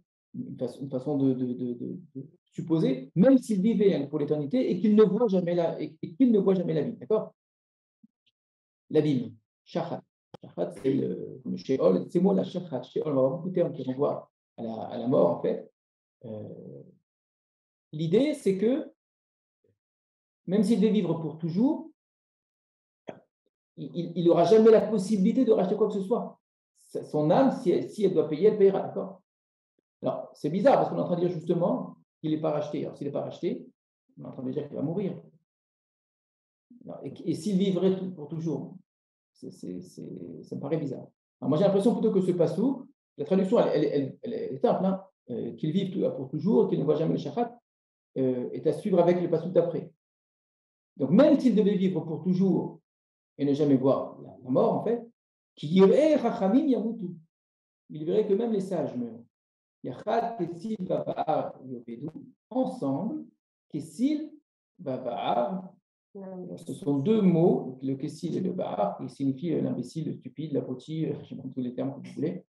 façon de supposer, même s'il vivait pour l'éternité et qu'il ne voit jamais l'abîme, d'accord? L'abîme, shachat. Shachat, c'est le Sheol, c'est moi la shachat. Sheol, on va avoir beaucoup de termes qui renvoient à la mort, en fait. L'idée, c'est que même s'il devait vivre pour toujours, il n'aura jamais la possibilité de racheter quoi que ce soit. Son âme, si elle doit payer, elle payera, d'accord? Alors, c'est bizarre parce qu'on est en train de dire justement qu'il n'est pas racheté. Alors, s'il n'est pas racheté, on est en train de dire qu'il va mourir. Et s'il vivrait pour toujours, ça me paraît bizarre. Alors, moi, j'ai l'impression plutôt que ce passou, la traduction, elle est simple, hein, qu'il vive pour toujours, qu'il ne voit jamais le shachat, est à suivre avec le passou d'après. Donc, même s'il devait vivre pour toujours et ne jamais voir la mort, en fait, il verrait que même les sages meurent. Ensemble, Kessil, Babar, ce sont deux mots, le Kessil et le Babar, qui signifient l'imbécile, le stupide, l'abruti, je prends tous les termes que vous voulez.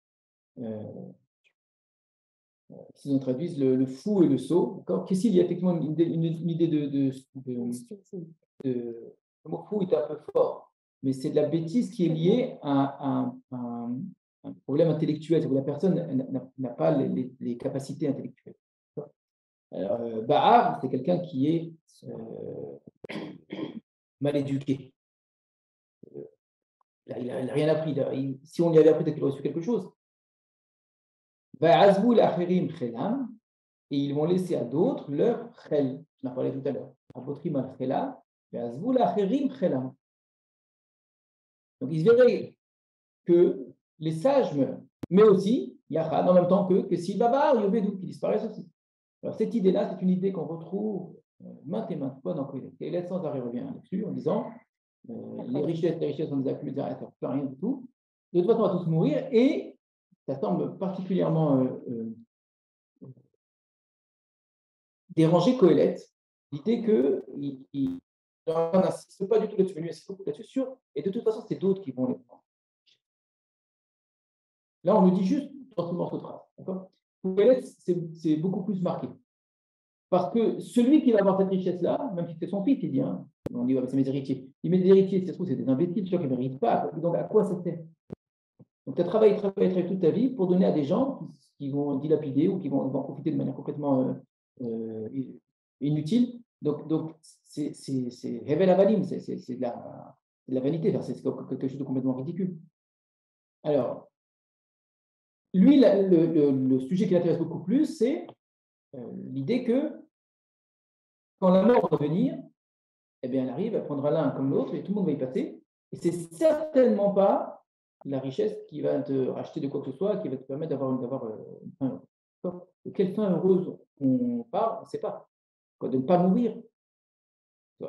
Si on traduise le fou et le sot, Kessil, il y a effectivement une idée le mot fou est un peu fort, mais c'est de la bêtise qui est liée à un problème intellectuel, où la personne n'a pas les capacités intellectuelles. Alors, Ba'ar, c'est quelqu'un qui est mal éduqué. Il n'a rien appris. Si on lui avait appris, peut-être qu'il aurait su quelque chose. Ba'azbou l'achirim chelam, et ils vont laisser à d'autres leur chel. On a parlé tout à l'heure. Apotrim al chelam, ba'azbou l'achirim chelam. Donc, il se verrait que les sages meurent, mais aussi, Yachad, en même temps que si Babar, Yobedou, qui disparaissent aussi. Alors, cette idée-là, c'est une idée qu'on retrouve maintes et maintes fois dans Kohelet. Kohelet sans arrêt revient là-dessus en disant les richesses, on ne les accumule, ça ne sert plus à rien du tout. De toute façon, on va tous mourir, et ça semble particulièrement déranger Kohelet, l'idée qu'il n'insiste pas du tout là-dessus, mais lui insiste beaucoup là-dessus, et de toute façon, c'est d'autres qui vont les prendre. Là, on nous dit juste dans ce morceau de phrase. Pour Kohelet, c'est beaucoup plus marqué. Parce que celui qui va avoir cette richesse-là, même si c'est son fils, il dit, hein, on dit, ouais, c'est mes héritiers. Il met des héritiers, si ça se trouve, c'est des imbéciles, qui ne méritent pas. Donc, à quoi ça sert? Donc, tu as travaillé toute ta vie pour donner à des gens qui vont dilapider ou qui vont profiter de manière complètement inutile. Donc c'est Hevel Avalim, c'est de la vanité, c'est quelque chose de complètement ridicule. Alors, lui, le sujet qui l'intéresse beaucoup plus, c'est l'idée que quand la mort va venir, eh bien, elle arrive, elle prendra l'un comme l'autre et tout le monde va y passer. Et c'est certainement pas la richesse qui va te racheter de quoi que ce soit, qui va te permettre d'avoir une fin heureuse. De quelle fin heureuse on parle, on ne sait pas. De ne pas mourir.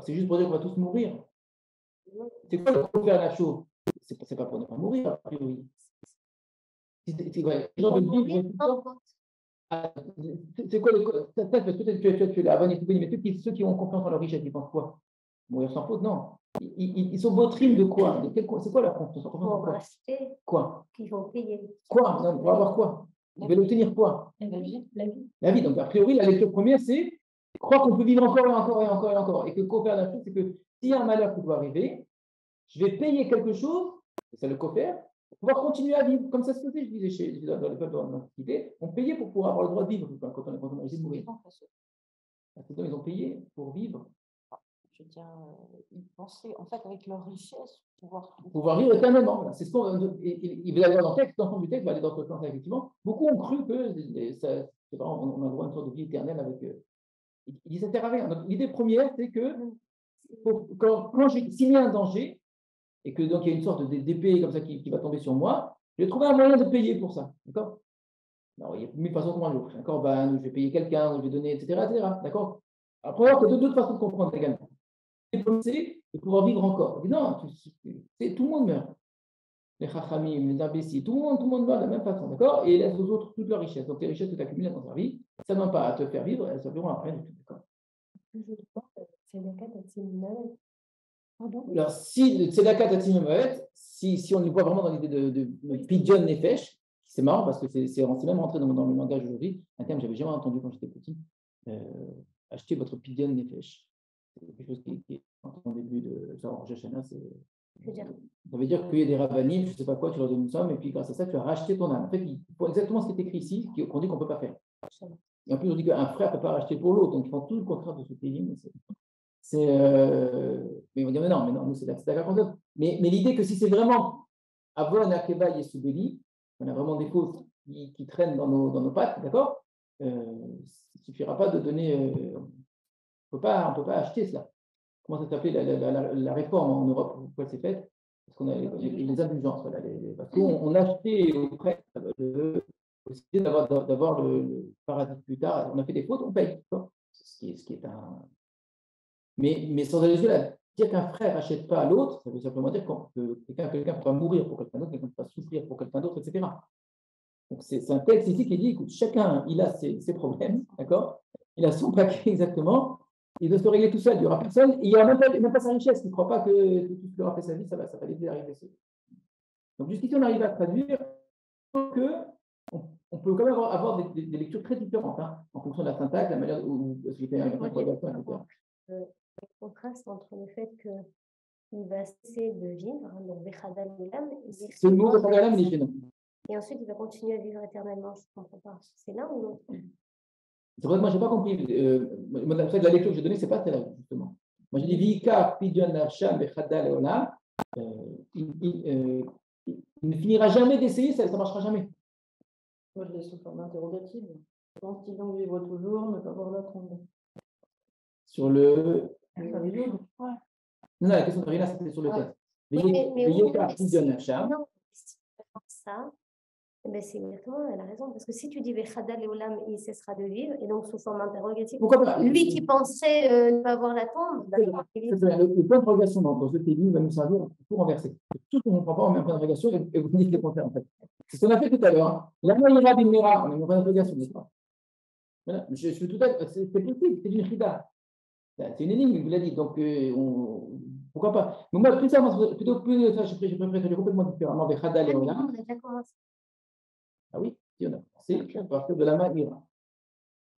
C'est juste pour dire qu'on va tous mourir. C'est quoi le faire la chose? C'est pas pour ne pas mourir, a priori. Les gens veulent vivre tout le temps. C'est quoi peut-être tu la bonne idée, mais ceux qui ont confiance en leur richesse, ils pensent quoi? Mourir sans faute? Non. Ils sont vautrines de quoi? C'est quoi leur confiance? Pour acheter. Quoi? Qu'ils vont payer. Quoi? Non, pour avoir quoi? Ils veulent obtenir quoi? La vie. La vie. Donc, a priori, la lecture première, c'est croire qu'on peut vivre encore et encore et encore et encore. Et que coffre la chose, c'est que s'il y a un malheur qui doit arriver, je vais payer quelque chose, c'est ça le coffre, pour pouvoir continuer à vivre. Comme ça se faisait, je disais, dans les peuples de l'Antiquité, on payait pour pouvoir avoir le droit de vivre quand on risquait de mourir. Ils ont payé pour vivre. Je veux dire, ils pensaient, en fait, avec leur richesse, pouvoir vivre éternellement. C'est ce qu'on. Il va y avoir dans le texte, dans le fond du texte, va aller dans ce sens, effectivement. Beaucoup ont cru que on a droit à une sorte de vie éternelle avec. Il dit ça ne sert à rien. Donc, l'idée première, c'est que quand j'ai signé un danger, et que donc il y a une sorte d'épée comme ça qui va tomber sur moi, je vais trouver un moyen de payer pour ça. D'accord? Alors, il y a mille façons comment je vais offrir un corban, je vais payer quelqu'un, je vais donner, etc. D'accord? Après, il y a d'autres façons de comprendre également. C'est de pouvoir vivre encore. Non, tout le monde meurt. Les chachamim, les imbéciles, tout le monde meurt de la même façon, d'accord? Et laisse aux autres toute leur richesse. Donc, les richesses que tu accumules dans ta vie, ça ne va pas à te faire vivre, elles ne serviront à rien du tout, d'accord? Alors, si le tzedaka tatim moed, si on le voit vraiment dans l'idée de pidyon nefesh, c'est marrant parce que c'est même rentré dans le langage aujourd'hui, un terme que j'avais jamais entendu quand j'étais petit, achetez votre pidyon nefesh. C'est quelque chose qui est en début de Rosh Hashanah, ça veut dire qu'il y a des rabbinim, je ne sais pas quoi, tu leur donnes une somme, et puis grâce à ça, tu as racheté ton âme. En fait, il faut exactement ce qui est écrit ici, qu'on dit qu'on ne peut pas faire. Et en plus, on dit qu'un frère ne peut pas racheter pour l'autre, donc ils font tout le contraire de ce pays. Mais ils vont dire, mais non, nous, c'est la concept. Mais l'idée que si c'est vraiment Avon, Akeba, Yesubeli, on a vraiment des fautes qui traînent dans nos pattes, d'accord? Ça ne suffira pas de donner. On ne peut pas acheter cela. Comment ça s'appelait la réforme en Europe? Pourquoi c'est fait? Parce qu'on a les indulgences. Voilà, parce qu'on achetait aux prêtres possibilité d'avoir le paradis plus tard. On a fait des fautes, on paye. Ce qui est un. Mais sans aller jusque-là, dire qu'un frère n'achète pas à l'autre, ça veut simplement dire que quelqu'un peut pas mourir pour quelqu'un d'autre, quelqu'un peut pas souffrir pour quelqu'un d'autre, etc. Donc c'est un texte ici qui dit, écoute, chacun, il a ses problèmes, d'accord? Il a son paquet exactement, il doit se régler tout seul, il n'y aura personne, et il n'y a même pas sa richesse, il ne croit pas que tout ce qu'il aura fait sa vie, ça va l'aider à arriver seul. Donc jusqu'ici, on arrive à traduire qu'on peut quand même avoir des lectures très différentes, hein, en fonction de la syntaxe, la manière où il fait une interprétation, etc. Le contraste entre le fait qu'il va cesser de vivre, hein, donc Bechadal Milam, c'est le mot Bechadal Milam, et ensuite il va continuer à vivre éternellement. Je ne comprends pas. C'est l'un ou l'autre? C'est vrai que moi, je n'ai pas compris. La lecture que j'ai donnée, ce n'est pas celle-là, justement. Moi, j'ai dit Vika, Pidyon Nafsham, Bechada Leolam. Il ne finira jamais d'essayer, ça ne marchera jamais. Moi, je l'ai sous forme interrogative. Pense-t-il donc vivre toujours, ne pas voir la tombe? Sur le. Ouais. Non, la question de Rina, c'était sur le texte. Oui, mais oui, Vika, Pidyon Nafsham. non, si tu penses ça, eh ben c'est exactement, elle a raison. Parce que si tu dis Vechada Leolam, il cessera de vivre, et donc sous forme interrogative, Pourquoi pas? lui qui pensait ne pas voir la tombe, d'accord, il C'est vrai, le point d'interrogation dans ce pays va nous servir pour renverser. Tout ce qu'on ne comprend pas, on met un point d'interrogation et vous dites le contraire, en fait. C'est ce qu'on a fait tout à l'heure. Hein. La Maïra Bimera, on a mis un point d'interrogation, n'est-ce pas? Voilà. Je suis tout à fait. C'est possible, c'est une chida. C'est une énigme, vous l'avez dit. Donc, pourquoi pas? Mais moi, plus ça, plutôt plus ça, je préfère complètement différemment des Khadal et Ah, mais Ola. non, on a déjà commencé. Ah oui, si on a commencé à partir de la Maïra.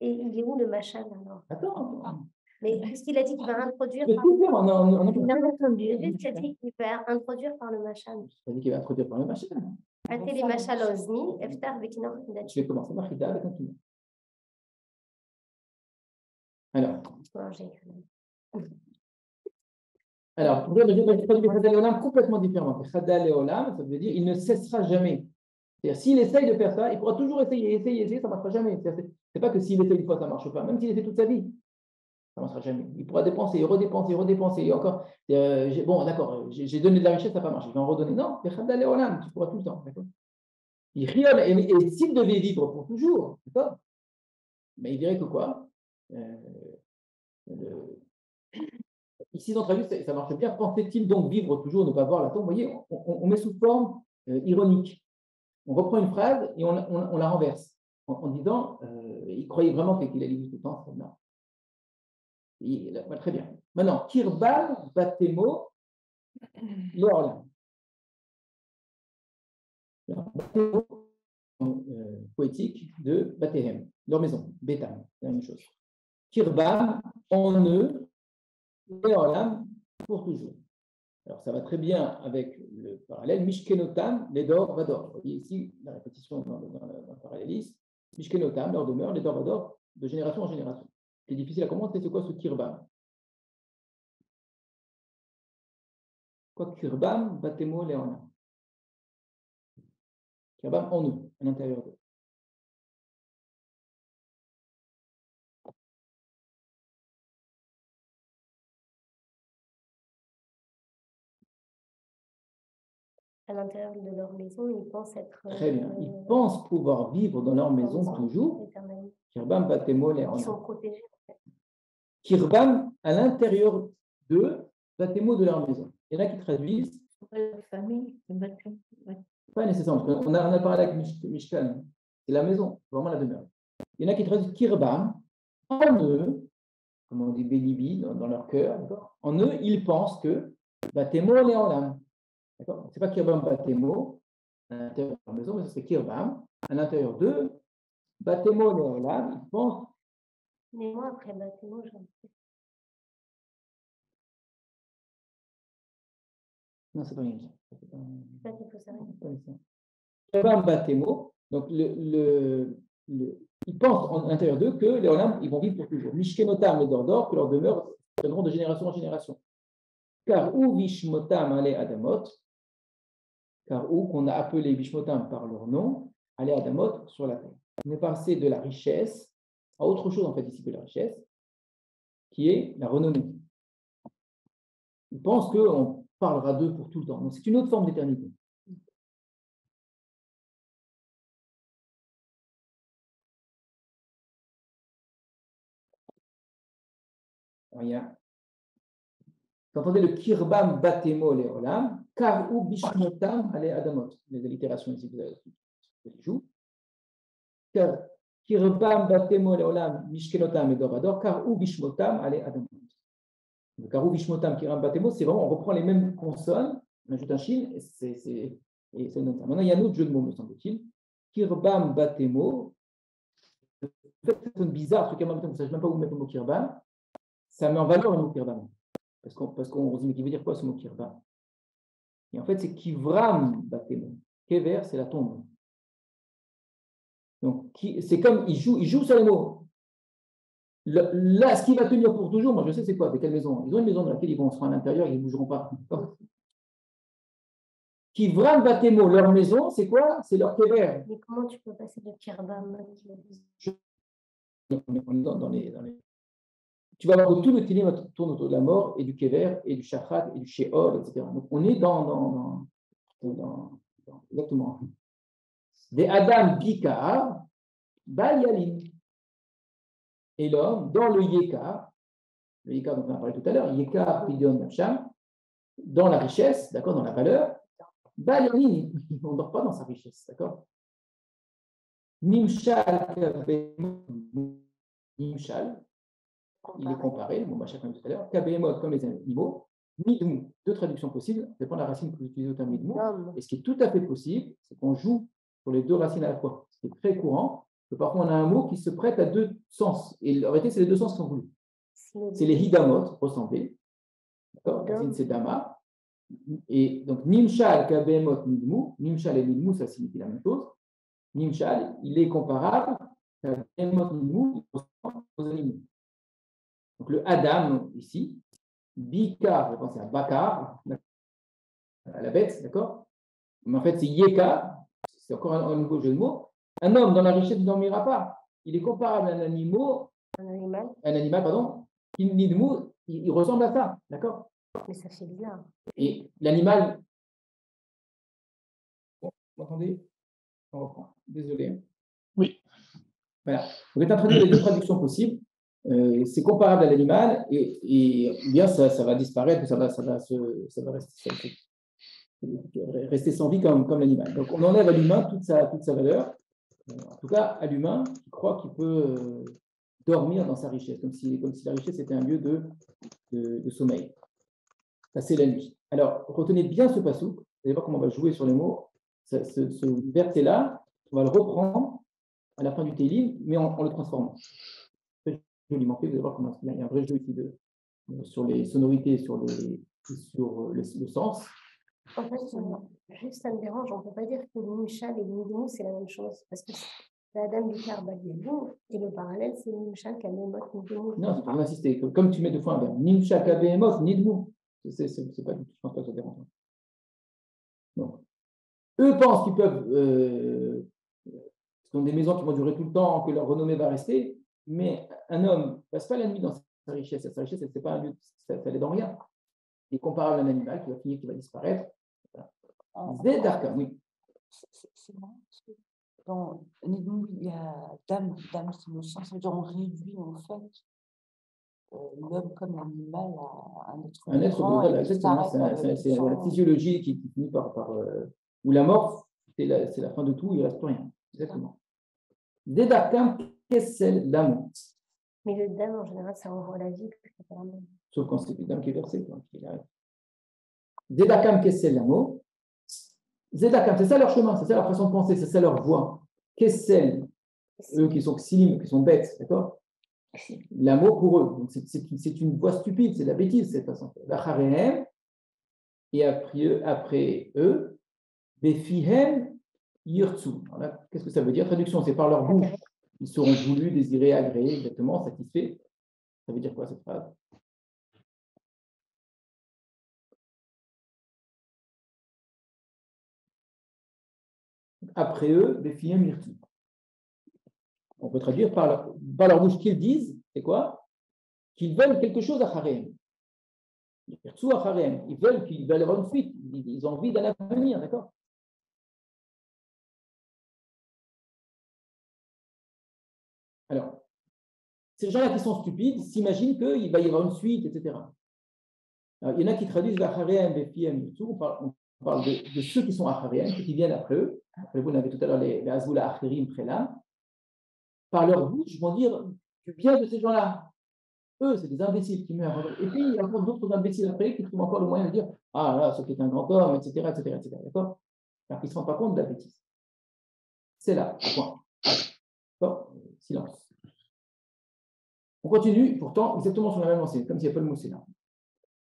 Et il est où le Machal alors? Attends. Mais puisqu'il a dit qu'il va introduire Mais par... tout faire, on a Il a entendu. Juste, il a dit qu'il va introduire par le Machal. Je dit qu'il va introduire par le machin. Ateli Machal Ozni, Eftar Bekinor Je Dachi. vais commencer par Khida avec un tout. Alors, pour dire le Olam complètement différent. Khadal et Olam, ça veut dire il ne cessera jamais. C'est-à-dire, s'il essaye de faire ça, il pourra toujours essayer, ça ne marchera jamais. C'est pas que s'il essaye une fois, ça ne marche pas. Même s'il essaie toute sa vie, ça ne marchera jamais. Il pourra dépenser, redépenser, et encore. Bon, d'accord, j'ai donné de la richesse, ça n'a pas marché. Je vais en redonner. Non, Khadal et Olam, tu pourras tout le temps. D'accord. Et s'il devait vivre pour toujours, d'accord, mais il dirait que quoi Ici, dans traduit, ça marche bien. Pensait-il donc vivre toujours, ne pas voir la tombe? Vous voyez, on met sous forme ironique. On reprend une phrase et on la renverse en disant il croyait vraiment qu'il allait vivre tout le temps. Non. Très bien. Maintenant, Kirbal, Batemo, Léorlam. Poétique de Bathéhem, leur maison, Bétham, la même chose. Kirbam, en eux, Léorlam, pour toujours. Alors, ça va très bien avec le parallèle. Mishkenotam, Ledor, Vador. Vous voyez ici la répétition dans le parallélisme. Mishkenotam, leur demeure, Ledor, Vador, de génération en génération. Ce qui est difficile à comprendre, c'est quoi ce Kirbam? Quoi Kirbam, Batemo, Léorlam. Kirbam en eux, à l'intérieur d'eux. À l'intérieur de leur maison, ils pensent être... Très bien. Ils pensent pouvoir vivre dans leur maison toujours. Kirbam, Batemo, Léorlam. Ils sont protégés, en fait. Kirbam, à l'intérieur d'eux, Batemo de leur maison. Il y en a qui traduisent. Famille, Pas nécessairement. On a parlé avec Mishkan. C'est la maison, vraiment la demeure. Il y en a qui traduisent Kirbam, en eux, comme on dit Bélibi, dans leur cœur, en eux, ils pensent que Batemo Léolam. D'accord. Ce n'est pas Kirbam Batemo à l'intérieur de leur maison, mais ce serait Kirbam, à l'intérieur d'eux, Batemo Léolam, ils pensent. Mais moi, après Batemo, j'en sais. Non, c'est pas une. C'est ça qu'il faut savoir. Kirbam Batemo, donc ils pensent à l'intérieur d'eux que les Olam, ils vont vivre pour toujours. Mishkenotam, les Dordor, que leur demeure tiendront de génération en génération. Car ou Vishmotam ale Adamot, car ou qu'on a appelé Vishmotam par leur nom, ale Adamot sur la terre. On est passé de la richesse à autre chose en fait ici que la richesse, qui est la renommée. Ils pensent qu'on parlera d'eux pour tout le temps. Donc c'est une autre forme d'éternité. Rien. Vous entendez le Kirbam Batemo Leolam, car ou Bishmotam ale Adamot. Les allitérations ici que vous jouez. Car Kirbam Batemo Leolam, Mishkenotam et Dorador, car ou Bishmotam ale Adamot. Le car ou Bishmotam, Kirbam Batemo, c'est vraiment, on reprend les mêmes consonnes, on ajoute un shin, et ça donne ça. Maintenant, il y a un autre jeu de mots, me semble-t-il. Kirbam Batemo, en fait, ça sonne bizarre, ce Kirbam Batemo, on ne sait même pas où mettre le mot Kirbam, ça met en valeur le mot Kirbam. Parce qu'on se dit, mais qui veut dire quoi ce mot Kirbam? Et en fait, c'est Kivram Batemo. Kever, c'est la tombe. Donc, c'est comme, il joue sur les mots. Là, ce qui va tenir pour toujours, moi je sais c'est quoi, de quelle maison. Ils ont une maison dans laquelle ils vont se rendre à l'intérieur, ils ne bougeront pas. Qui vran batemo, leur maison, c'est quoi? C'est leur kever. Mais comment tu peux passer de Kirbam On est Tu vas voir que tout le télim tourne autour de la mort et du kever et du shachat et du sheol, etc. Donc on est exactement. Des Adam Bika, Bayalim. Et l'homme, dans le Yeka dont on a parlé tout à l'heure, Yeka Pidion Nafsham, dans la richesse, d'accord, dans la valeur, Bayalim, on ne dort pas dans sa richesse, d'accord. Nimshal, Nimshal, il est comparé, bon, chacun tout à l'heure, Kabehemot comme les animaux, Midmou, deux traductions possibles, ça dépend de la racine que vous utilisez au terme Midmou. Et ce qui est tout à fait possible, c'est qu'on joue sur les deux racines à la fois. C'est très courant, que parfois on a un mot qui se prête à deux sens. Et en réalité, c'est les deux sens qui sont voulus. C'est les hidamot, ressemblés. D'accord? C'est dama. Et donc, Nimshal, Kabehemot, Midmou. Nimshal et Midmou, ça signifie la même chose. Nimshal, il est comparable. Kabehemot, Midmou, il ressemble aux animaux. Donc le Adam ici, Bika, je pense à Bakar, à la bête, d'accord? Mais en fait c'est Yeka, c'est encore un nouveau jeu de mots. Un homme dans la richesse ne dormira pas. Il est comparable à un animal, pardon, qui il ressemble à ça, d'accord? Mais ça fait bizarre. Et l'animal, bon, vous m'entendez? On reprend, désolé. Oui. Voilà, vous êtes introduit les deux traductions possibles. C'est comparable à l'animal et bien ça va disparaître, ça va rester sans vie comme l'animal. Donc on enlève à l'humain toute sa valeur, en tout cas à l'humain qui croit qu'il peut dormir dans sa richesse, comme si la richesse était un lieu de sommeil. Ça c'est la nuit. Alors retenez bien ce passouk, vous allez voir comment on va jouer sur les mots. Ce verset-là, on va le reprendre à la fin du Télim, mais en le transformant. Joliment fait, vous allez voir comment il y a un vrai jeu ici sur les sonorités, sur le sens. En fait, juste ça me dérange, on ne peut pas dire que Nimshal et Midmou, c'est la même chose, parce que la dame du Karbagyalou, et le parallèle, c'est Nimshal, Kabehemot, Midmou. Non, c'est pour insister. Comme tu mets deux fois un verbe, Nimshal, Kabehemot, Midmou. C'est pas du tout, je pense pas que ça dérange. Donc, eux pensent qu'ils peuvent, ce sont des maisons qui vont durer tout le temps, que leur renommée va rester. Mais un homme ne passe pas la nuit dans sa richesse. Sa richesse, c'est pas un lieu, ça n'est dans rien. Il est comparable à un animal qui va finir, qui va disparaître. Voilà. Oui. C'est marrant parce que dans Nidmou, il y a dame, c'est le sens, ça veut dire on réduit en fait l'homme comme l'animal à un être Un être global, exactement. C'est la physiologie qui finit par où la mort, c'est la fin de tout, il ne reste plus rien. Exactement. Dédakam, qu'est-ce que c'est l'amour? Mais le dame, en général, ça envoie la vie. Sauf quand c'est le dame qui est versé. Dédakam, qu'est-ce que c'est l'amour? Zedakam, c'est ça leur chemin, c'est ça leur façon de penser, c'est ça leur voie. Qu'est-ce que c'est? Eux qui sont xilim, qui sont bêtes, d'accord? L'amour pour eux. C'est une voie stupide, c'est de la bêtise, cette façon. Et après eux, Befihem Yirtsu. Qu'est-ce que ça veut dire? Traduction, c'est par leur bouche. Ils seront voulus, désirés, agréés, exactement, satisfaits. Ça veut dire quoi cette phrase? Après eux, Befihem Yirtsu. On peut traduire par leur bouche qu'ils disent, c'est quoi? Qu'ils veulent quelque chose à Harem. Ils veulent avoir une suite, ils ont envie d'un avenir, d'accord? Alors, ces gens-là qui sont stupides s'imaginent qu'il va y avoir une suite, etc. Alors, il y en a qui traduisent Harem, Befiem, on parle de ceux qui sont Harem, ceux qui viennent après eux. Après vous, on avait tout à l'heure les Azula Achirim, Prélam. Par leur bouche, vont dire du bien de ces gens-là. Eux, c'est des imbéciles qui meurent. Et puis, il y a encore d'autres imbéciles après qui trouvent encore le moyen de dire ah là, ce qui est un grand homme, etc. D'accord? Alors qu'ils ne se rendent pas compte de la bêtise. C'est là, point. D'accord? Silence. On continue, pourtant, exactement sur la même enseigne, comme s'il n'y a pas le mot c'est là.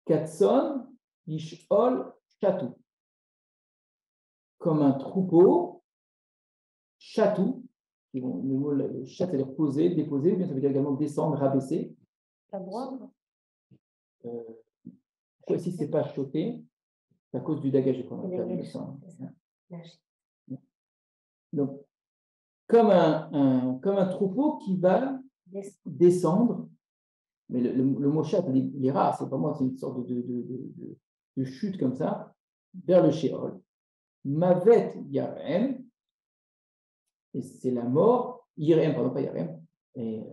Katson, Ishol, Chatou. Comme un troupeau, Chatou, Le mot le chat, c'est-à-dire poser, déposer, ou bien ça veut dire également descendre, rabaisser. La boire. Pourquoi ici, c'est pas choter? C'est à cause du dagage qu'on a Le perdu le dagage, sang. c'est ça. Lâcher. Donc, comme un troupeau qui va descendre, mais le mot chat, il est rare, c'est vraiment c'est une sorte de chute comme ça, vers le Sheol. Mavet Yarem, et c'est la mort, Yarem, pardon, pas Yarem, et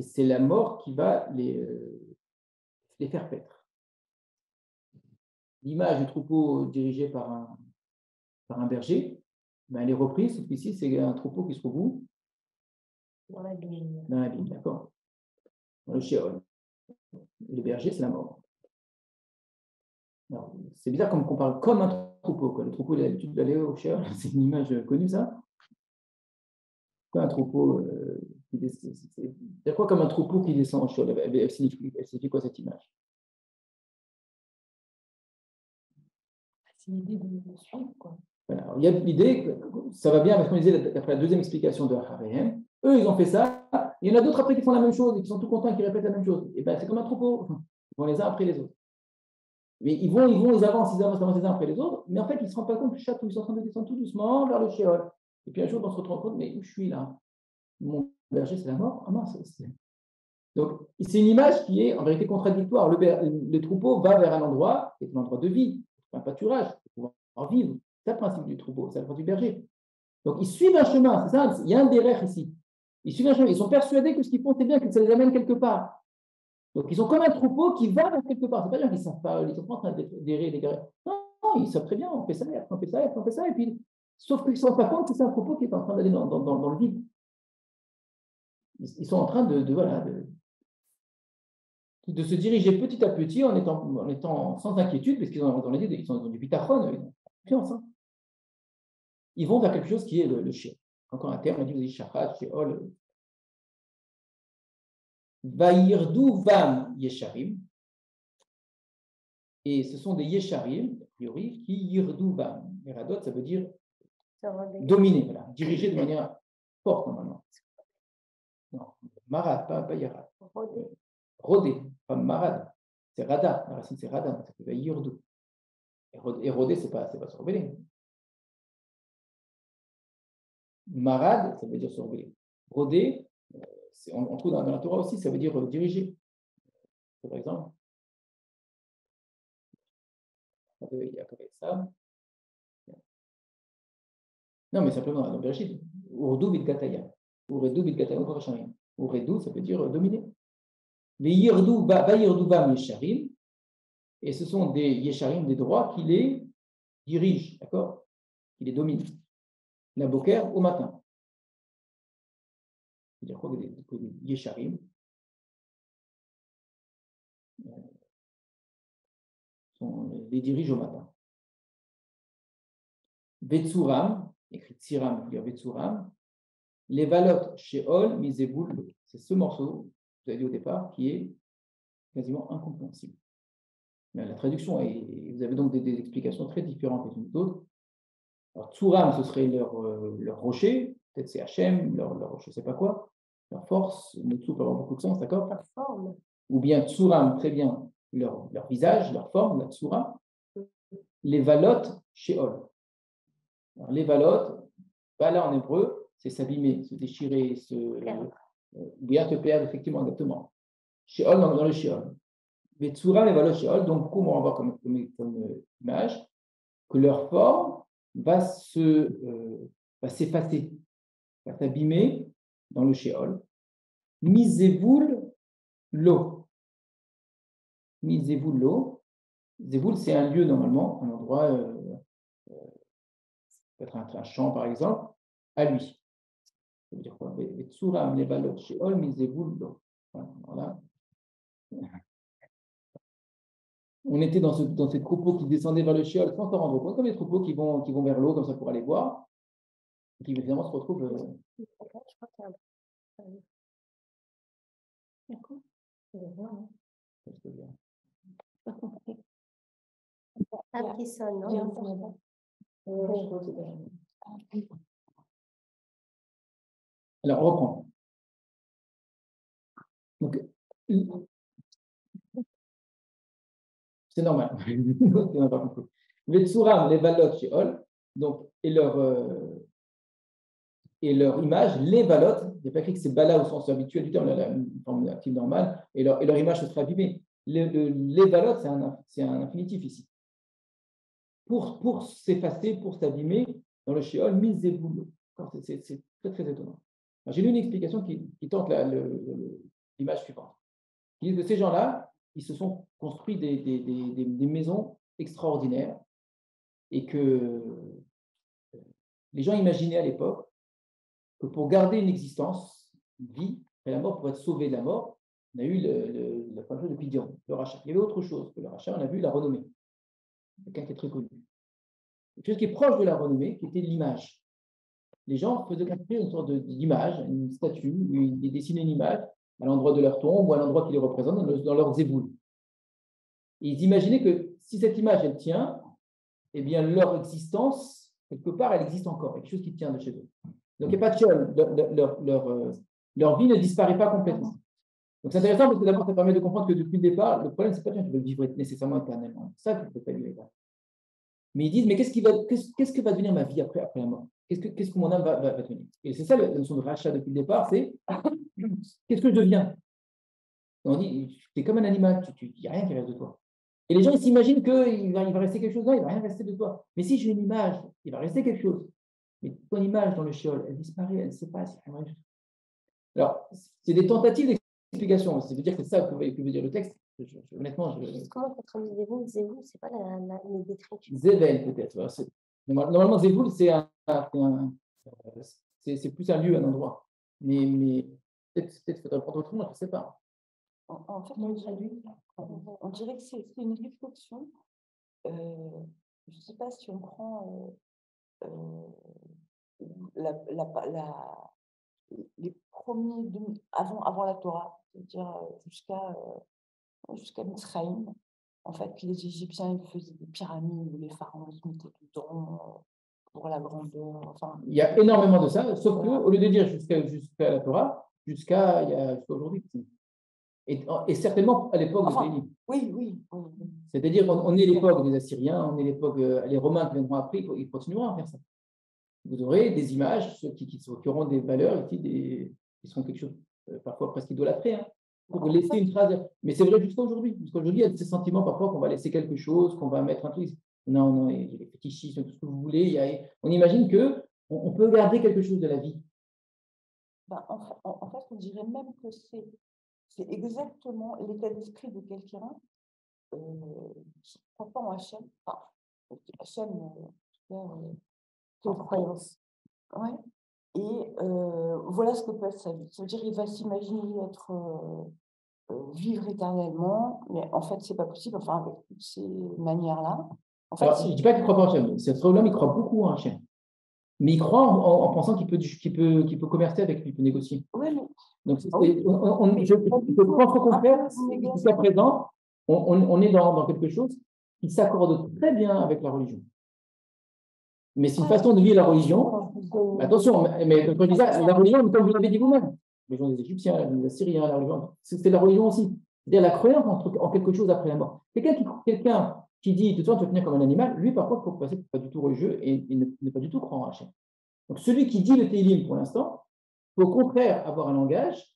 c'est la mort qui va les faire paître. L'image du troupeau dirigé par un berger, ben, elle est reprise, sauf qu'ici, c'est un troupeau qui se trouve où? Dans la Bible. Dans la Bible, d'accord. Dans le Sheol. Le berger, c'est la mort. Alors, c'est bizarre comme qu'on parle comme un troupeau. Quoi. Le troupeau, il a l'habitude d'aller au Sheol, c'est une image connue, ça. Quoi, un troupeau c'est quoi comme un troupeau qui descend au Sheol? Elle signifie quoi cette image? C'est l'idée de suivre, quoi. Voilà. Alors, il y a l'idée, que ça va bien parce qu'on disait d'après la deuxième explication de Haréhem, eux ils ont fait ça, il y en a d'autres après qui font la même chose et qui sont tout contents qui répètent la même chose. Et ben c'est comme un troupeau, ils vont les uns après les autres. Mais ils avancent les uns après les autres, mais en fait ils ne se rendent pas compte que chaque ils sont en train de descendre tout doucement vers le Sheol. Et puis un jour on se retrouve compte, mais où je suis là? Mon berger c'est la mort? Ah mince, donc c'est une image qui est en vérité contradictoire. Le troupeau va vers un endroit qui est un endroit de vie, un pâturage, pour pouvoir vivre. C'est le principe du troupeau, c'est le principe du berger. Donc, ils suivent un chemin, c'est ça, il y a un derrière ici. Ils suivent un chemin, ils sont persuadés que ce qu'ils font, c'est bien, que ça les amène quelque part. Donc, ils sont comme un troupeau qui va vers quelque part. C'est pas dire qu'ils ne savent pas, ils sont pas en train d'errer, d'égarer. Non, ils savent très bien, on fait ça, on fait ça, on fait ça, et puis, sauf qu'ils ne se rendent pas compte que c'est un troupeau qui est en train d'aller dans le vide. Ils sont en train de se diriger petit à petit en étant sans inquiétude, parce qu'ils ont du bitachon, ils ont confiance. Hein. Ils vont vers quelque chose qui est le chien. Encore un terme, on dit shachat, sheol. Vaïrdou vam yesharim. Et ce sont des yesharim, a priori, qui yirdou vam. Yeradot, ça veut dire dominer, voilà, diriger de manière forte, normalement. Non, marad, pas yarad. Rodé, pas marad. C'est rada, la racine c'est rada, donc ça fait vaïrdou. Et rodé, c'est pas se rebeller. Marad, ça veut dire se rebeller. Rodé, on trouve dans la Torah aussi, ça veut dire diriger. Par exemple, il y a ça. Non, mais simplement, dans Bereshit, Urdu bidgataya. Urdu bidgataya korasharim. Urdu, ça veut dire dominer. Les yirdu, yirdu bam yesharim, et ce sont des yesharim, des droits qui les dirigent, d'accord? Qui les dominent. La boker au matin. C'est-à-dire quoi que des yesharim les dirigent au matin. Betsuram, écrit Tsiram, il y a Betsuram, les valot sheol miseboul, c'est ce morceau, vous avez dit au départ, qui est quasiment incompréhensible. La traduction, vous avez donc des explications très différentes les unes des autres. Alors, Tsuram, ce serait leur rocher, peut-être c'est Hachem, leur je ne sais pas quoi, leur force, le Tsu peut avoir beaucoup de sens, d'accord? La forme. Ou bien Tsuram, très bien, leur visage, leur forme, la Tsura. Les valot sheol. Alors, les valot, là en hébreu, c'est s'abîmer, se déchirer, ou bien te perdre, effectivement, exactement. Sheol dans le Sheol. Mais Tsura et Valot Sheol, donc comment on va voir comme image, que leur forme va s'effacer, va s'abîmer dans le Sheol. Misevoul l'eau. Misevoul l'eau. Zevoul, c'est un lieu normalement, un endroit, peut-être un champ par exemple, à lui. Ça veut dire quoi? Tsura et Valot Sheol, Misevoul l'eau. Voilà. On était dans ces troupeaux qui descendaient vers le Sheol sans s'en rendre compte, comme les troupeaux qui vont vers l'eau, comme ça pour aller boire, et qui évidemment se retrouvent. D'accord. Je vais voir. Ah, qui sonne, non? Je crois que c'est Alors, on reprend. Donc, c'est normal. On n'a pas compris. Les tsuram, les valot chez Hol, donc, et leur image, les balotes, il n'y a pas écrit que c'est bala au sens habituel du terme, une forme active normale, et leur image se serait abîmée. Les balotes, c'est un infinitif ici. Pour s'effacer, pour s'abîmer, dans le Sheol, miseboul. C'est très, très étonnant. J'ai lu une explication qui tente l'image suivante. Qui dit que ces gens-là, ils se sont construits des maisons extraordinaires et que les gens imaginaient à l'époque que pour garder une existence, une vie, après la mort, pour être sauvé de la mort, on a eu la fameuse de Pidion, le rachat. Il y avait autre chose que le rachat, on a vu la renommée. Quelqu'un qui est très connu. Quelque chose qui est proche de la renommée, qui était l'image. Les gens faisaient construire une sorte d'image, une statue, ils dessinaient une image à l'endroit de leur tombe ou à l'endroit qui les représente dans leur zéboul. Et ils imaginaient que si cette image, elle tient, eh bien, leur existence, quelque part, elle existe encore, quelque chose qui tient de chez eux. Donc, il n'y a pas de chol, leur vie ne disparaît pas complètement. Donc, c'est intéressant parce que d'abord, ça permet de comprendre que depuis le départ, le problème, ce n'est pas qu'ils veulent vivre nécessairement éternellement. C'est ça que je ne pas. Mais ils disent, mais qu'est-ce que va devenir ma vie après la mort? Qu'est-ce que mon âme va devenir? Et c'est ça la notion de rachat depuis le départ, c'est qu'est-ce que je deviens? On dit, tu es comme un animal, il n'y a rien qui reste de toi. Et les gens, ils s'imaginent qu'il va rester quelque chose. Non, il ne va rien rester de toi. Mais si j'ai une image, il va rester quelque chose. Mais ton image dans le Sheol, elle disparaît, elle ne sait pas. Alors, c'est des tentatives d'explication. Ça veut dire que c'est ça que veut dire le texte. Honnêtement, comment on traduit Zévoul? Zévoul, c'est pas les détritus. Zével, peut-être. Normalement, Zévoul, c'est plus un lieu, un endroit. Mais peut-être qu'il faudrait prendre autrement, je ne sais pas. En fait, on dirait que c'est une réflexion. Je ne sais pas si on prend les premiers avant la Torah, c'est-à-dire jusqu'à Mitzrayim. En fait, les Égyptiens ils faisaient des pyramides où les pharaons se mettaient dedans pour la grandeur. Enfin, il y a énormément de ça, sauf qu'au lieu de dire jusqu'à la Torah, jusqu'à aujourd'hui. Et certainement à l'époque de Télim. Oui. C'est-à-dire, on est l'époque des Assyriens, on est l'époque, les Romains qui viendront après, ils continueront à faire ça. Vous aurez des images qui auront des valeurs qui seront quelque chose, parfois presque idolâtré, pour laisser une trace. Mais c'est vrai jusqu'à aujourd'hui. Jusqu'à aujourd'hui, il y a ces sentiments parfois qu'on va laisser quelque chose, qu'on va mettre un truc. Non, il y a les fétichismes, tout ce que vous voulez. On imagine qu'on peut garder quelque chose de la vie. En fait, on dirait même que c'est exactement l'état d'esprit de quelqu'un qui ne croit pas en Hachem. Enfin, Hachem, une croyance. Ouais. Et voilà ce que peut être sa vie. Ça veut dire qu'il va s'imaginer vivre éternellement, mais en fait, ce n'est pas possible, enfin, avec toutes ces manières-là. En fait, alors, je ne dis pas qu'il ne croit pas en Hachem. Cet homme, il croit beaucoup en Hachem. Mais il croit en pensant qu'il peut commercer avec lui, qu'il peut négocier. Oui, mais... Donc, je pense qu'au contraire, jusqu'à présent, on est dans quelque chose qui s'accorde très bien avec la religion. Mais c'est une façon de vivre la religion. Attention, mais quand je dis ça, la religion, comme vous l'avez dit vous-même, les gens des Égyptiens, les Assyriens, la religion, c'est la religion aussi. C'est-à-dire la croyance en quelque chose après la mort. Quelqu'un qui dit, de toute façon, tu vas finir comme un animal, lui, par contre, il faut passer pas du tout religieux et ne pas du tout croire en Hachem. Donc, celui qui dit le Télim pour l'instant, peut au contraire avoir un langage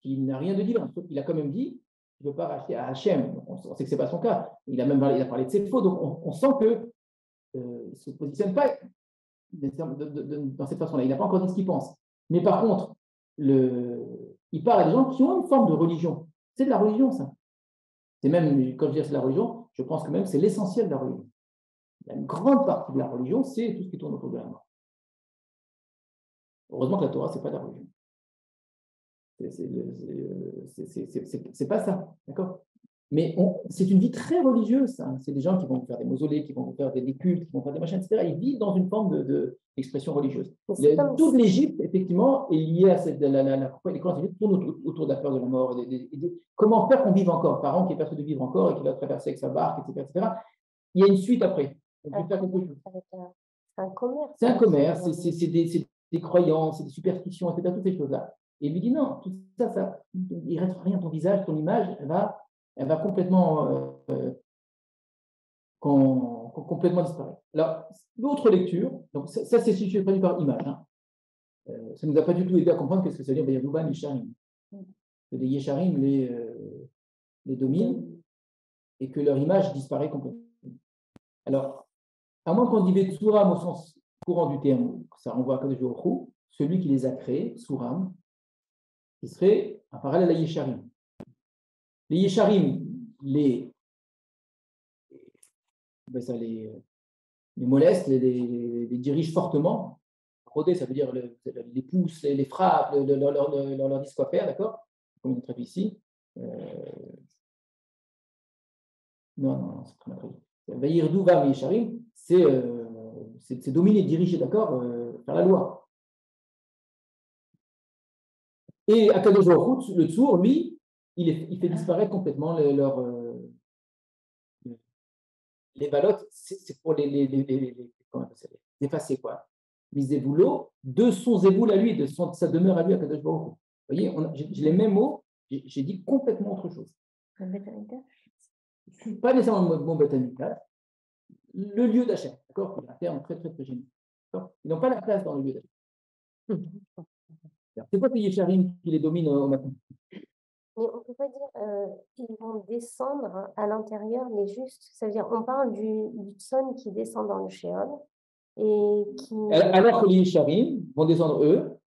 qui n'a rien de divin. Il a quand même dit, il ne veut pas racheter à Hachem. On sait que ce n'est pas son cas. Il a parlé de ses faux. Donc, on sent que ne se positionne pas dans cette façon-là. Il n'a pas encore dit ce qu'il pense. Mais par contre, il parle à des gens qui ont une forme de religion. C'est de la religion, ça. C'est même, quand je dis c'est de la religion, je pense que même c'est l'essentiel de la religion. Il y a une grande partie de la religion, c'est tout ce qui tourne autour de la mort. Heureusement que la Torah, ce n'est pas de la religion. C'est pas ça, d'accord? Mais c'est une vie très religieuse, ça. C'est des gens qui vont faire des mausolées, qui vont faire des cultes, qui vont faire des machins, etc. Ils vivent dans une forme d'expression religieuse. Toute l'Égypte, effectivement, est liée à les croyances tournent autour de la peur de la mort. Comment faire qu'on vive encore? Un parent qui est persuadé de vivre encore et qui va traverser avec sa barque, etc. Il y a une suite après. On peut faire quelque chose. C'est un commerce. C'est un commerce, c'est des croyances, et des superstitions, etc., toutes ces choses-là. Et il lui dit non, tout ça, il ne reste rien, ton visage, ton image, elle va complètement, complètement disparaître. Alors, l'autre lecture, donc ça c'est si je suis traduit par image, hein. Ça ne nous a pas du tout aidé à comprendre qu'est-ce que ça veut dire Yadouban Yesharim. Que les Yesharim les dominent et que leur image disparaît complètement. Alors, à moins qu'on dit Tsuram au sens courant du terme, ça renvoie à Kadosh Baruch Hu, celui qui les a créés, Tsuram, qui serait un parallèle à Yesharim. Les Yesharim les molestent, les dirigent fortement. Roder, ça veut dire les poussent, les frappent, leur disent quoi faire, d'accord? Comme on traduit ici. Non, c'est très mal traduit. Veillir Douva Yesharim, c'est dominer, diriger, d'accord, faire la loi. Et Akadosh Baruch Hu, le Tsour, lui, il fait disparaître complètement les balottes, c'est pour comment on appelle ça, les effacer, quoi. Mais Zéboulot, de son Zéboul à lui, de sa demeure à lui, à Kadosh Baruch Hu. Vous voyez, j'ai les mêmes mots, j'ai dit complètement autre chose. Je ne suis pas nécessairement le mot Beth-Amikdash, le lieu d'Hachem, d'accord? C'est un terme très, très, très génial. Ils n'ont pas la place dans le lieu d'Hachem. C'est quoi ces Yesharim qui les dominent au matin? Mais on ne peut pas dire qu'ils vont descendre à l'intérieur les justes. Ça veut dire, on parle du Tson qui descend dans le Sheol et qui. Alors que les Yesharim vont descendre eux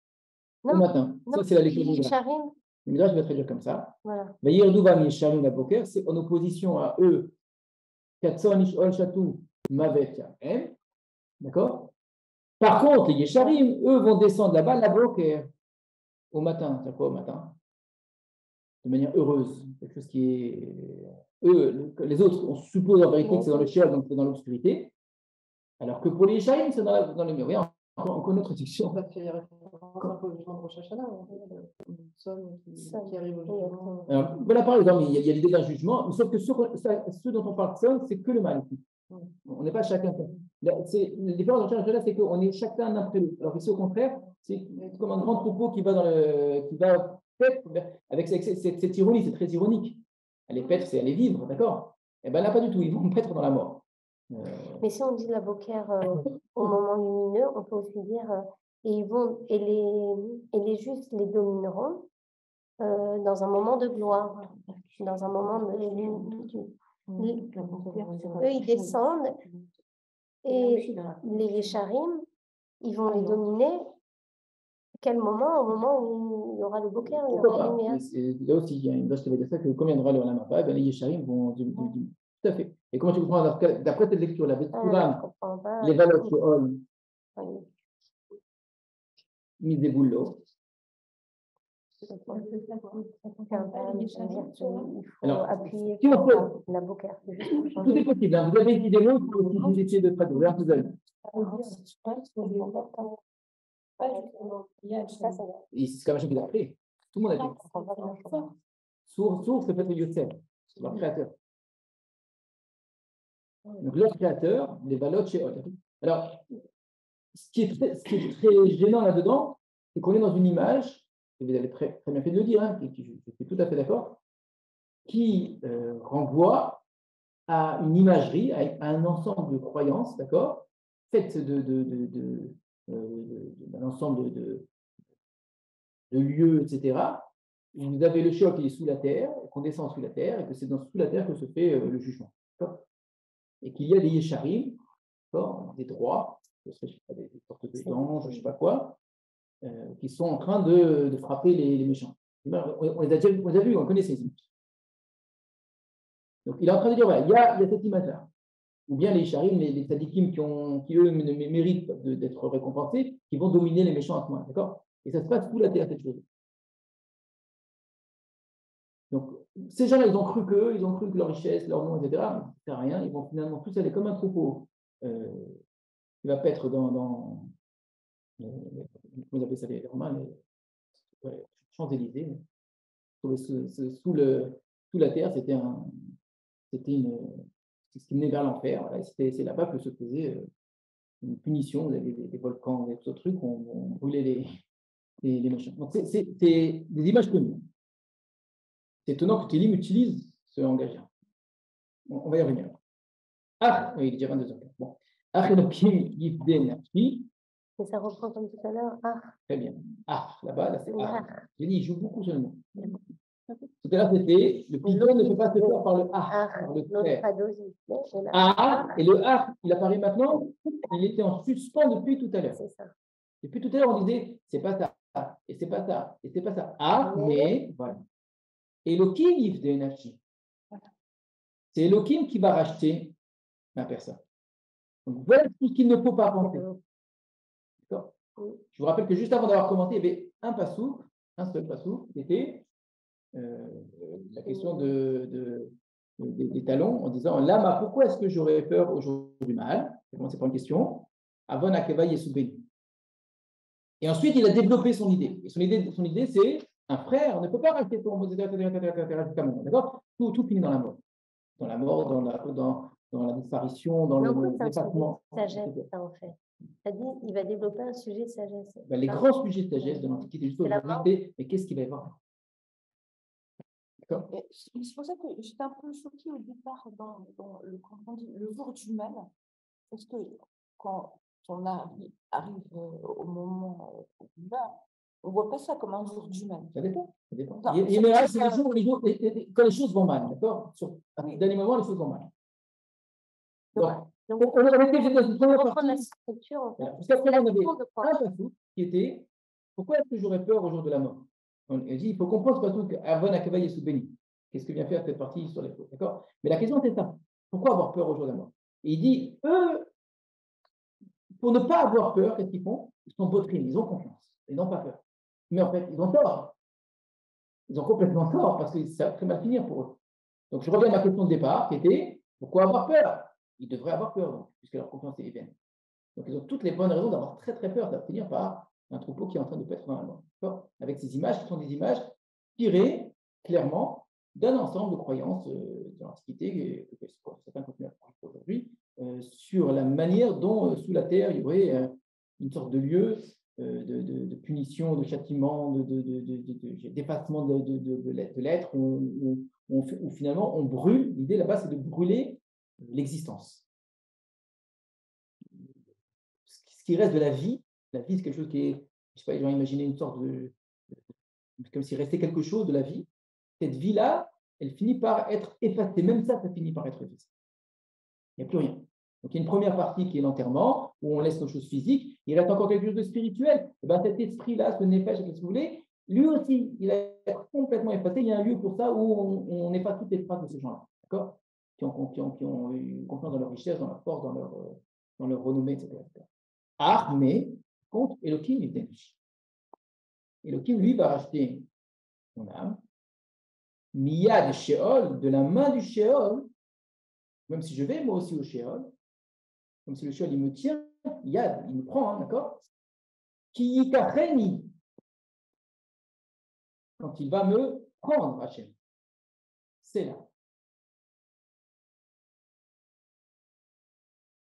au matin. Non, ça, c'est la lecture les du Yesharim. Le Midrash va traduire comme ça. Voilà. C'est en opposition à eux. D'accord? Par contre, les Yesharim, eux, vont descendre là-bas, la Boker, au matin. C'est quoi au matin? De manière heureuse. Quelque chose qui est. Eux, les autres, on suppose en vérité que c'est dans le ciel, donc c'est dans l'obscurité. Alors que pour les Yesharim, c'est dans les murs. Oui, encore une autre traduction. Ça fait référence au jugement de Rosh Hashanah, le somme qui arrive au jugement. Alors, voilà, par exemple, il y a l'idée d'un jugement, sauf que ceux dont on parle somme, c'est que le mal. On n'est pas chacun. La différence dans Rosh Hashanah, c'est qu'on est chacun l'un après l'autre. Alors ici, au contraire, c'est comme un grand troupeau qui va paître avec cette ironie, c'est très ironique. Aller paître, c'est aller vivre, d'accord? Eh bien là, pas du tout, ils vont paître dans la mort. Mais si on dit la Boker au moment lumineux, on peut aussi dire et les justes les domineront dans un moment de gloire, dans un moment de eux ils descendent et les Yesharim ils vont les dominer. Quel moment? Au moment où il y aura le Boker, il y aura la lumière. Là aussi, il y a une vache qui va dire ça, que quand viendra le Olam Haba, les Yesharim vont. Tout à fait. Et comment tu comprends d'après cette lecture, la les valeurs que Hol, mise des boulots. Alors, appuyer la Boker. Tout est possible. Vous avez ici des mots, vous essayez de traduire. Vous avez. C'est comme un qui l'a créé. Tout le monde a dit. Source, c'est peut-être Yosef, leur créateur. Donc, leur créateur, les valeurs chez Hol. Alors, ce qui est très gênant là-dedans, c'est qu'on est dans une image, et vous avez très, très bien fait de le dire, hein, je suis tout à fait d'accord, qui renvoie à une imagerie, à un ensemble de croyances, d'accord, faites d'un ensemble de lieux, etc. Vous avez le choc qui est sous la terre, qu'on descend sous la terre, et que c'est sous la terre que se fait le jugement. Et qu'il y a des Yesharim, des droits, des sortes d'anges, je ne sais pas quoi, qui sont en train de frapper les méchants. On les a déjà vus, on connaît ces images. Donc il est en train de dire, voilà, il y a cette image-là. Ou bien les Yesharim, les tzadikim qui eux méritent d'être récompensés, qui vont dominer les méchants à ce moment, d'accord? Et ça se passe sous la terre, cette chose. Donc, ces gens-là, ils ont cru ils ont cru que leur richesse, leur nom, etc., ça ne sert à rien. Ils vont finalement tous aller comme un troupeau qui va paître comment ils appellent ça les Romains, les Champs-Élysées. Sous la terre, c'était ce qui menait vers l'enfer. Voilà, c'est là-bas que se faisait une punition, vous avez des volcans, des autres trucs, on brûlait les machins. Donc, c'est des images connues. C'est étonnant que Télim utilise ce langage-là. On va y revenir. Ah, oui, il est déjà 22h. Bon. Ah, Et ça reprend comme tout à l'heure. Ah, très bien. Ah, là-bas, là, c'est ah. ah, J'ai dit, il joue beaucoup sur le mot. Tout à l'heure, c'était le pigeon ne peut pas se faire par le ah, par le trait. Ah, et le ah, il apparaît maintenant, il était en suspens depuis tout à l'heure. C'est ça. Depuis tout à l'heure, on disait, c'est pas ça, et c'est pas ça, et c'est pas ça. Ah, mais, voilà. Elohim yifde nafshi. C'est Elohim qui va racheter ma personne. Donc, voilà tout ce qu'il ne faut pas penser. D'accord. Je vous rappelle que juste avant d'avoir commenté, il y avait un seul passou, qui était la question des talons, en disant Lama, pourquoi est-ce que j'aurais peur aujourd'hui du mal? C'est commencé par une question. Avon Akeva Yesubeni. Et ensuite, il a développé son idée. Et son idée, c'est un frère ne peut pas racheter ton mot, d'accord? Tout finit dans la mort. Dans la mort, dans la disparition, dans le dépassement. Sagesse, ça en fait. C'est-à-dire, il va développer un sujet de sagesse. Ben, les grands sujets de sagesse de l'Antiquité jusqu'à aujourd'hui, mais qu'est-ce qu'il va y avoir? D'accord. C'est pour ça que j'étais un peu choquée au départ quand on dit le jour du mal, parce que quand on arrive au moment où on meurt, on ne voit pas ça comme un jour du mal. Ça dépend. Ça dépend. Non, c'est le jour quand les choses vont mal, d'accord? À ce dernier moment, les choses vont mal. Donc on a été dans une première partie. La structure, en fait. Jusqu'à présent, on avait un passou qui était pourquoi est-ce que j'aurais peur au jour de la mort? On dit il faut comprendre ce passou qu'Avon Akeva Yesubeni. Qu'est-ce que vient faire cette partie sur les faux, d'accord? Mais la question c'est ça. Pourquoi avoir peur au jour de la mort? Et il dit eux, pour ne pas avoir peur, qu'est-ce qu'ils font? Ils sont botrines, ils ont confiance, ils n'ont pas peur. Mais en fait, ils ont tort. Ils ont complètement tort parce que ça va très mal finir pour eux. Donc je reviens à ma question de départ qui était pourquoi avoir peur? Ils devraient avoir peur, donc, puisque leur confiance est vaine. Donc ils ont toutes les bonnes raisons d'avoir très très peur. Ça va finir par un troupeau qui est en train de paître normalement. Avec ces images qui sont des images tirées clairement d'un ensemble de croyances de l'Antiquité, que certains continuent à faire aujourd'hui, sur la manière dont sous la terre il y aurait une sorte de lieu de punition, de châtiment, d'effacement de l'être, où finalement on brûle. L'idée là-bas, c'est de brûler l'existence. Ce qui reste de la vie, c'est quelque chose qui est, je ne sais pas, les gens imaginaient une sorte comme s'il restait quelque chose de la vie. Cette vie-là, elle finit par être effacée. Même ça finit par être effacé. Il n'y a plus rien. Donc, il y a une première partie qui est l'enterrement, où on laisse nos choses physiques. Il reste encore quelque chose de spirituel. Et ben, cet esprit-là, ce nefesh, qu'est-ce que vous voulez, lui aussi, il va être complètement effacé. Il y a un lieu pour ça où on efface toutes les traces de ces gens-là. D'accord? Qui ont eu confiance dans leur richesse, dans leur force, dans leur renommée, etc. Ah, mais, contre Elohim, il déniche. Elohim, lui, va racheter mon âme. Miyad Sheol, de la main du Sheol, même si je vais moi aussi au Sheol, comme si le Sheol il me tient, Yad, il me prend, hein, d'accord? Qui yikacheni, quand il va me prendre, Hachem. C'est là.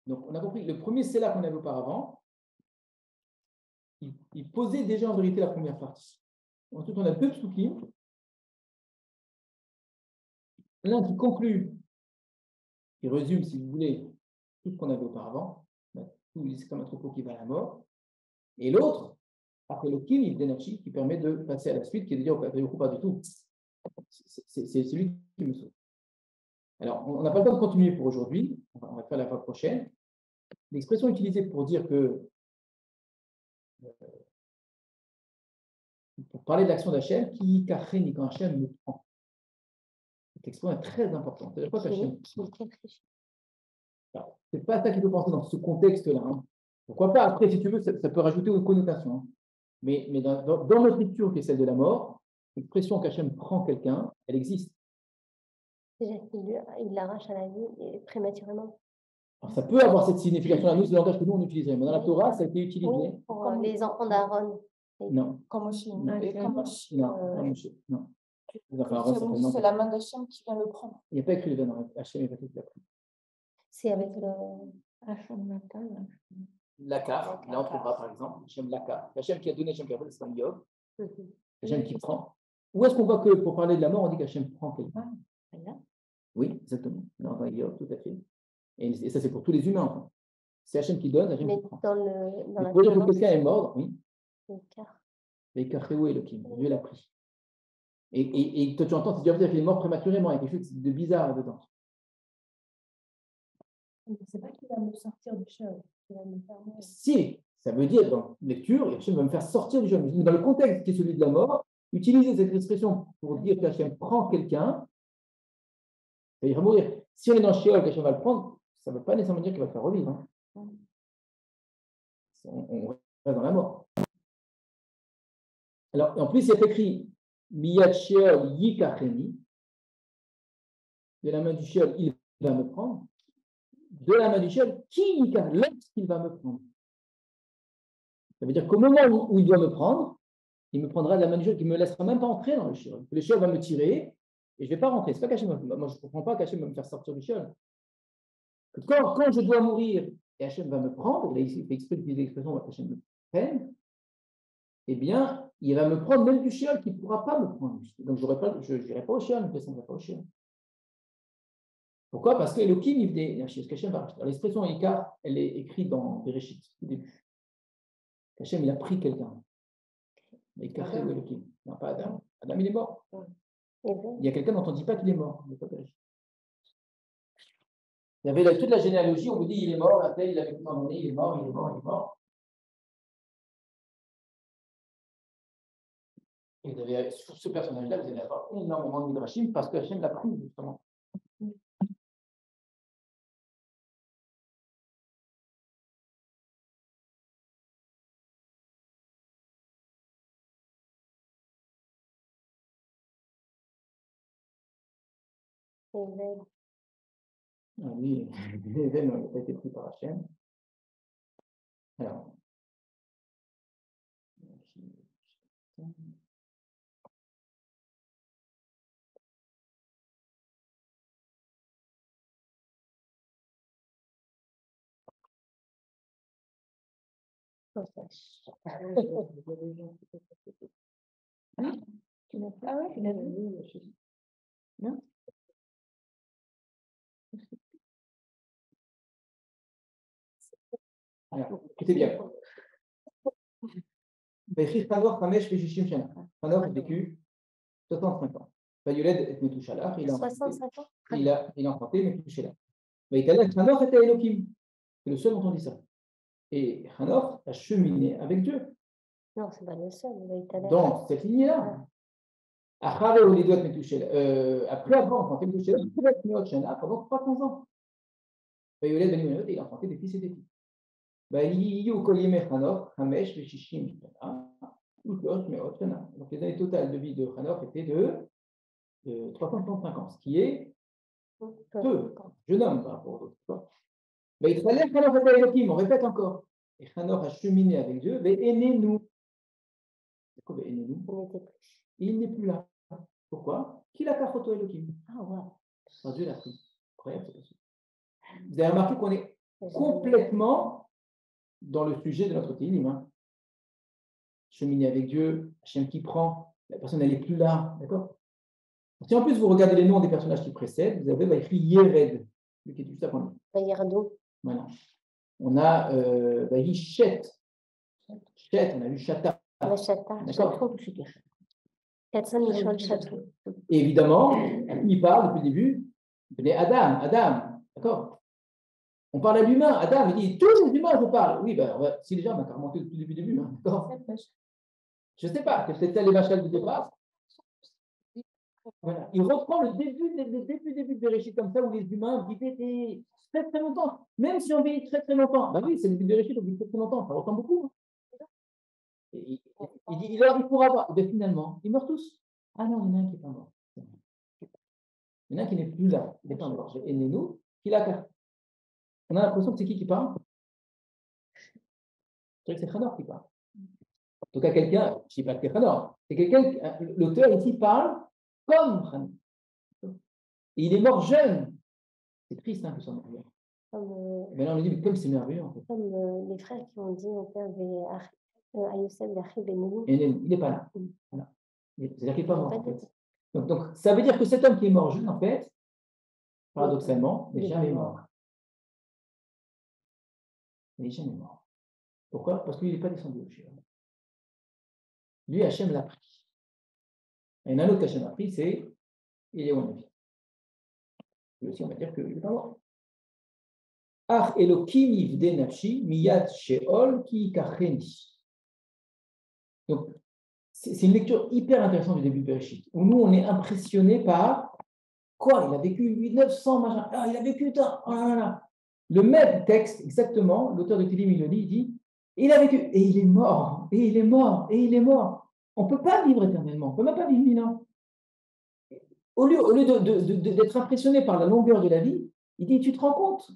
Donc on a compris, le premier c'est là qu'on avait auparavant, il posait déjà en vérité la première partie. Ensuite on a deux psukim, l'un qui conclut, qui résume, si vous voulez, tout ce qu'on avait auparavant, c'est comme un troupeau qui va à la mort, et l'autre, après le Kim, d'énergie qui permet de passer à la suite, qui est de dire, pas du tout. C'est celui qui me sauve. Alors, on n'a pas le temps de continuer pour aujourd'hui, on va faire la fois prochaine. L'expression utilisée pour dire que, pour parler de l'action d'Hachem, qui kacheni, quand Hachem me prend. Cette expression est très importante. C'est-à-dire quoi qu'Hachem. C'est pas ça qu'il faut penser dans ce contexte-là. Hein. Pourquoi pas? Après, si tu veux, ça peut rajouter une connotation. Hein. Mais dans notre lecture, qui est celle de la mort, l'expression qu'Hachem prend quelqu'un, elle existe. Déjà, il l'arrache à la vie prématurément. Alors, ça peut avoir cette signification-là. Nous, c'est le langage que nous, on utiliserait. Mais dans la Torah, ça a été utilisé. Oui, pour les enfants d'Aaron. Non. Comme Moshe. Non. C'est la main d'Hachem qui vient le prendre. Il n'y a pas écrit le verbe Hachem n'est pas écrit. C'est avec le Hachem natal. Lakar, là on trouvera par exemple Hachem Lakar. Hachem qui a donné, Hachem qui a pris, c'est un Yov. Hachem qui prend. Où est-ce qu'on voit que pour parler de la mort, on dit qu'Hachem prend quelqu'un? Oui, exactement. Dans Yov, tout à fait. Et ça, c'est pour tous les humains. Enfin. C'est Hachem qui donne, Hachem Mais qui prend. dans la Pour dire que quelqu'un est mort, oui. Lakar. Mais Kachéou Elohim, Dieu l'a pris. Et toi, tu entends, c'est dire qu'il est mort prématurément, il y a quelque chose de bizarre dedans. C'est pas qu'il va me sortir du chœur, il va me faire mourir. Si, ça veut dire dans la lecture, Hachem va me faire sortir du jeûne. Dans le contexte qui est celui de la mort, utiliser cette expression pour dire qu'Hachem prend quelqu'un, il va mourir. Si on est dans le Sheol, qu'Hachem va le prendre, ça ne veut pas nécessairement dire qu'il va le faire revivre. Hein. On reste dans la mort. Alors, en plus, il est écrit Miyad Sheol Yikacheni, de la main du Sheol, il va me prendre. De la main du Sheol, qui Yikach, lorsqu'il va me prendre. Ça veut dire qu'au moment où il doit me prendre, il me prendra de la main du Sheol, qui ne me laissera même pas entrer dans le Sheol. Le Sheol va me tirer et je ne vais pas rentrer. C'est pas qu'Hachem, moi je ne comprends pas qu'Hachem va me faire sortir du Sheol. Quand je dois mourir et Hachem va me prendre, il fait exprès d'utiliser l'expression Hachem me prenne, eh bien, il va me prendre même du Sheol qui ne pourra pas me prendre. Donc, je n'irai pas au Sheol, je ne descendrai pas au Sheol. Pourquoi? Parce que Elohim, il venait qu'Hachem va racheter. L'expression Ikar, elle est écrite dans Bereshit, au début. Hachem, il a pris quelqu'un. Ikar, c'est Elohim. Non, pas Adam. Adam, il est mort. Il y a quelqu'un dont on ne dit pas qu'il est mort. Il y avait toute la généalogie, on vous dit il est mort, après il avait tout emmené, il est mort, il est mort, il est mort. Et vous avez, sur ce personnage-là, vous allez avoir énormément de midrashim parce que Hachem l'a pris, justement. Ah oui, Éven n'a pas été pris par Hachem. Alors. Tu n'as pas? Ah ouais, tu l'as vu? Non? Alors, écoutez bien. Hanor a vécu 65 ans. Bayoled et Metouchalach, il a 65 ans. il a enfanté Metouchalach. Mais Hanor était Elohim. C'est le seul dont on dit ça. Et Hanor a cheminé avec Dieu. Non, c'est pas le seul. Dans cette lignée-là. Après avoir enfanté Metouchalach, pendant 300 ans. Bayoled et Metouchalach, il a enfanté des fils et des filles. Donc les années totales de vie de Hanor étaient de 335 ans, ce qui est peu, jeune homme par rapport aux autres. Mais il fallait Hanor était Elohim, on répète encore. Et Hanor a cheminé avec Dieu, mais aînez-nous. C'est quoi, aînez-nous? Il n'est plus là. Pourquoi? Qui l'a kachoto Elohim? Ah ouais. Dieu l'a pris. Incroyable, c'est possible. Vous avez remarqué qu'on est complètement dans le sujet de notre Télim. Hein. Cheminer avec Dieu, Hachem qui prend, la personne elle n'est plus là, d'accord? Si en plus vous regardez les noms des personnages qui précèdent, vous avez écrit Yered, qui est juste avant lui. Yerdo. Voilà. On a Shet. Shet, on a vu Shata. D'accord. Et évidemment, il parle depuis le début de Adam, d'accord? On parle à l'humain. Adam, il dit tous les humains, je parle. Oui, ben, si les gens m'ont remonté depuis le début, hein, d'accord? Je ne sais pas, peut-être les machins du départ. Voilà. Il reprend le début de Bereshit comme ça, où les humains vivaient très très longtemps. Même si on vit très très longtemps. Ben oui, c'est le début de Bereshit, on vit très très longtemps. Ça ressemble beaucoup. Hein. Il dit, il pourra avoir. Ben, finalement, ils meurent tous. Ah non, il y en a un qui n'est pas mort. Il y en a un qui n'est plus là. Il n'est pas mort. Et nous, qui l'a. On a l'impression que c'est qui parle? Je dirais que c'est Hanor qui parle. En tout cas, quelqu'un, je ne dis pas que c'est Hanor, c'est quelqu'un, l'auteur ici parle comme Hanor. Et il est mort jeune. C'est triste hein, que ça soit mort. Mais là, on lui dit, mais comme c'est merveilleux, en fait. Comme les frères qui ont dit au père à Youssef d'Achi Benoni. Et il n'est pas là. Voilà. C'est-à-dire qu'il n'est pas Il n'est mort, pas en fait. dit. Donc, ça veut dire que cet homme qui est mort jeune, en fait, paradoxalement, n'est Il est jamais mort. mort. Il n'est jamais mort. Pourquoi? Parce qu'il n'est pas descendu au Sheol. Lui, Hachem l'a pris. Et un autre qu'Hachem a pris, c'est Eliyahu Hanavi. Lui aussi, on va dire qu'il n'est pas mort. Ach Elokim yivde nafshi miyad sheol ki kacheni. Donc, c'est une lecture hyper intéressante du début de Bereshit, où nous, on est impressionné par quoi? Il a vécu 900, machin. Ah, il a vécu tant. Oh là là. Le même texte, exactement, l'auteur de Télim, il le dit, il dit, il a vécu, et il est mort, et il est mort, et il est mort. On ne peut pas vivre éternellement, on ne peut même pas vivre 1000 ans. Au lieu d'être impressionné par la longueur de la vie, il dit, tu te rends compte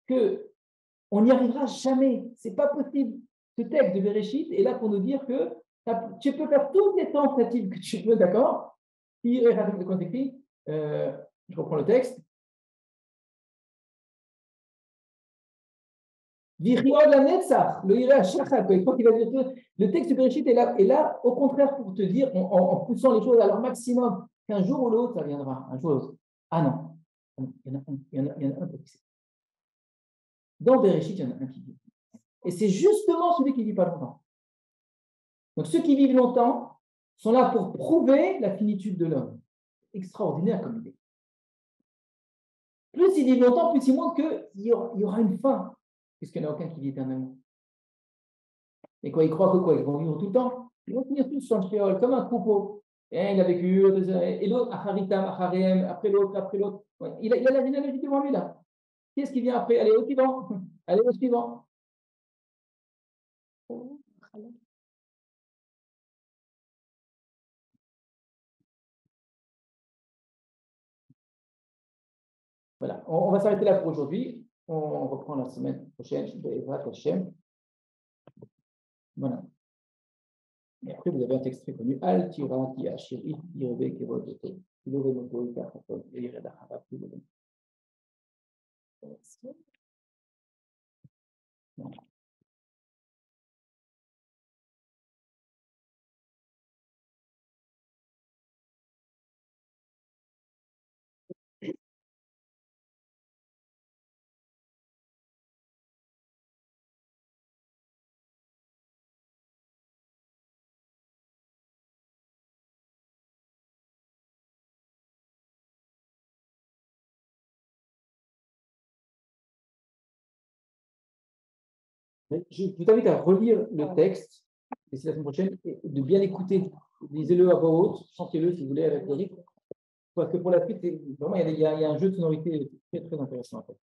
qu'on n'y arrivera jamais, ce n'est pas possible. Ce texte de Bereshit est là pour nous dire que tu peux faire toutes les tentatives que tu veux, d'accord? Quand écrit, je reprends le texte. Le texte de Bereshit est là, au contraire, pour te dire, en poussant les choses à leur maximum, qu'un jour ou l'autre, ça viendra. Un jour ou l'autre. Ah non, il y en a un, il y en a un qui sait. Dans Bereshit, il y en a un qui vit. Et c'est justement celui qui ne vit pas longtemps. Donc ceux qui vivent longtemps sont là pour prouver la finitude de l'homme. Extraordinaire comme idée. Plus ils vivent longtemps, plus ils montrent qu'il y aura une fin, puisqu'il n'y en a aucun qui vit éternellement. Et quoi, ils croient que quoi? Ils vont vivre tout le temps? Ils vont finir tous sur le Sheol, comme un troupeau. Et il a vécu, et l'autre, Acharitam, Acharem, après l'autre, après l'autre. Ouais. Il a la généalogie devant lui, là. Qui est-ce qui vient après? Allez, au suivant. Allez, au suivant. Voilà, on va s'arrêter là pour aujourd'hui. On reprend la semaine prochaine. Voilà. Et après, vous avez un texte très connu. Al tira ki ashiri yirebe kevod yoto. Ilove moto ika chafod. Eireda harab ilove. Je vous invite à relire le texte, et c'est la semaine prochaine, et de bien l'écouter. Lisez-le à voix haute, chantez-le si vous voulez avec Eric. Parce que pour la suite, vraiment, il y a un jeu de sonorité très, très intéressant. En fait.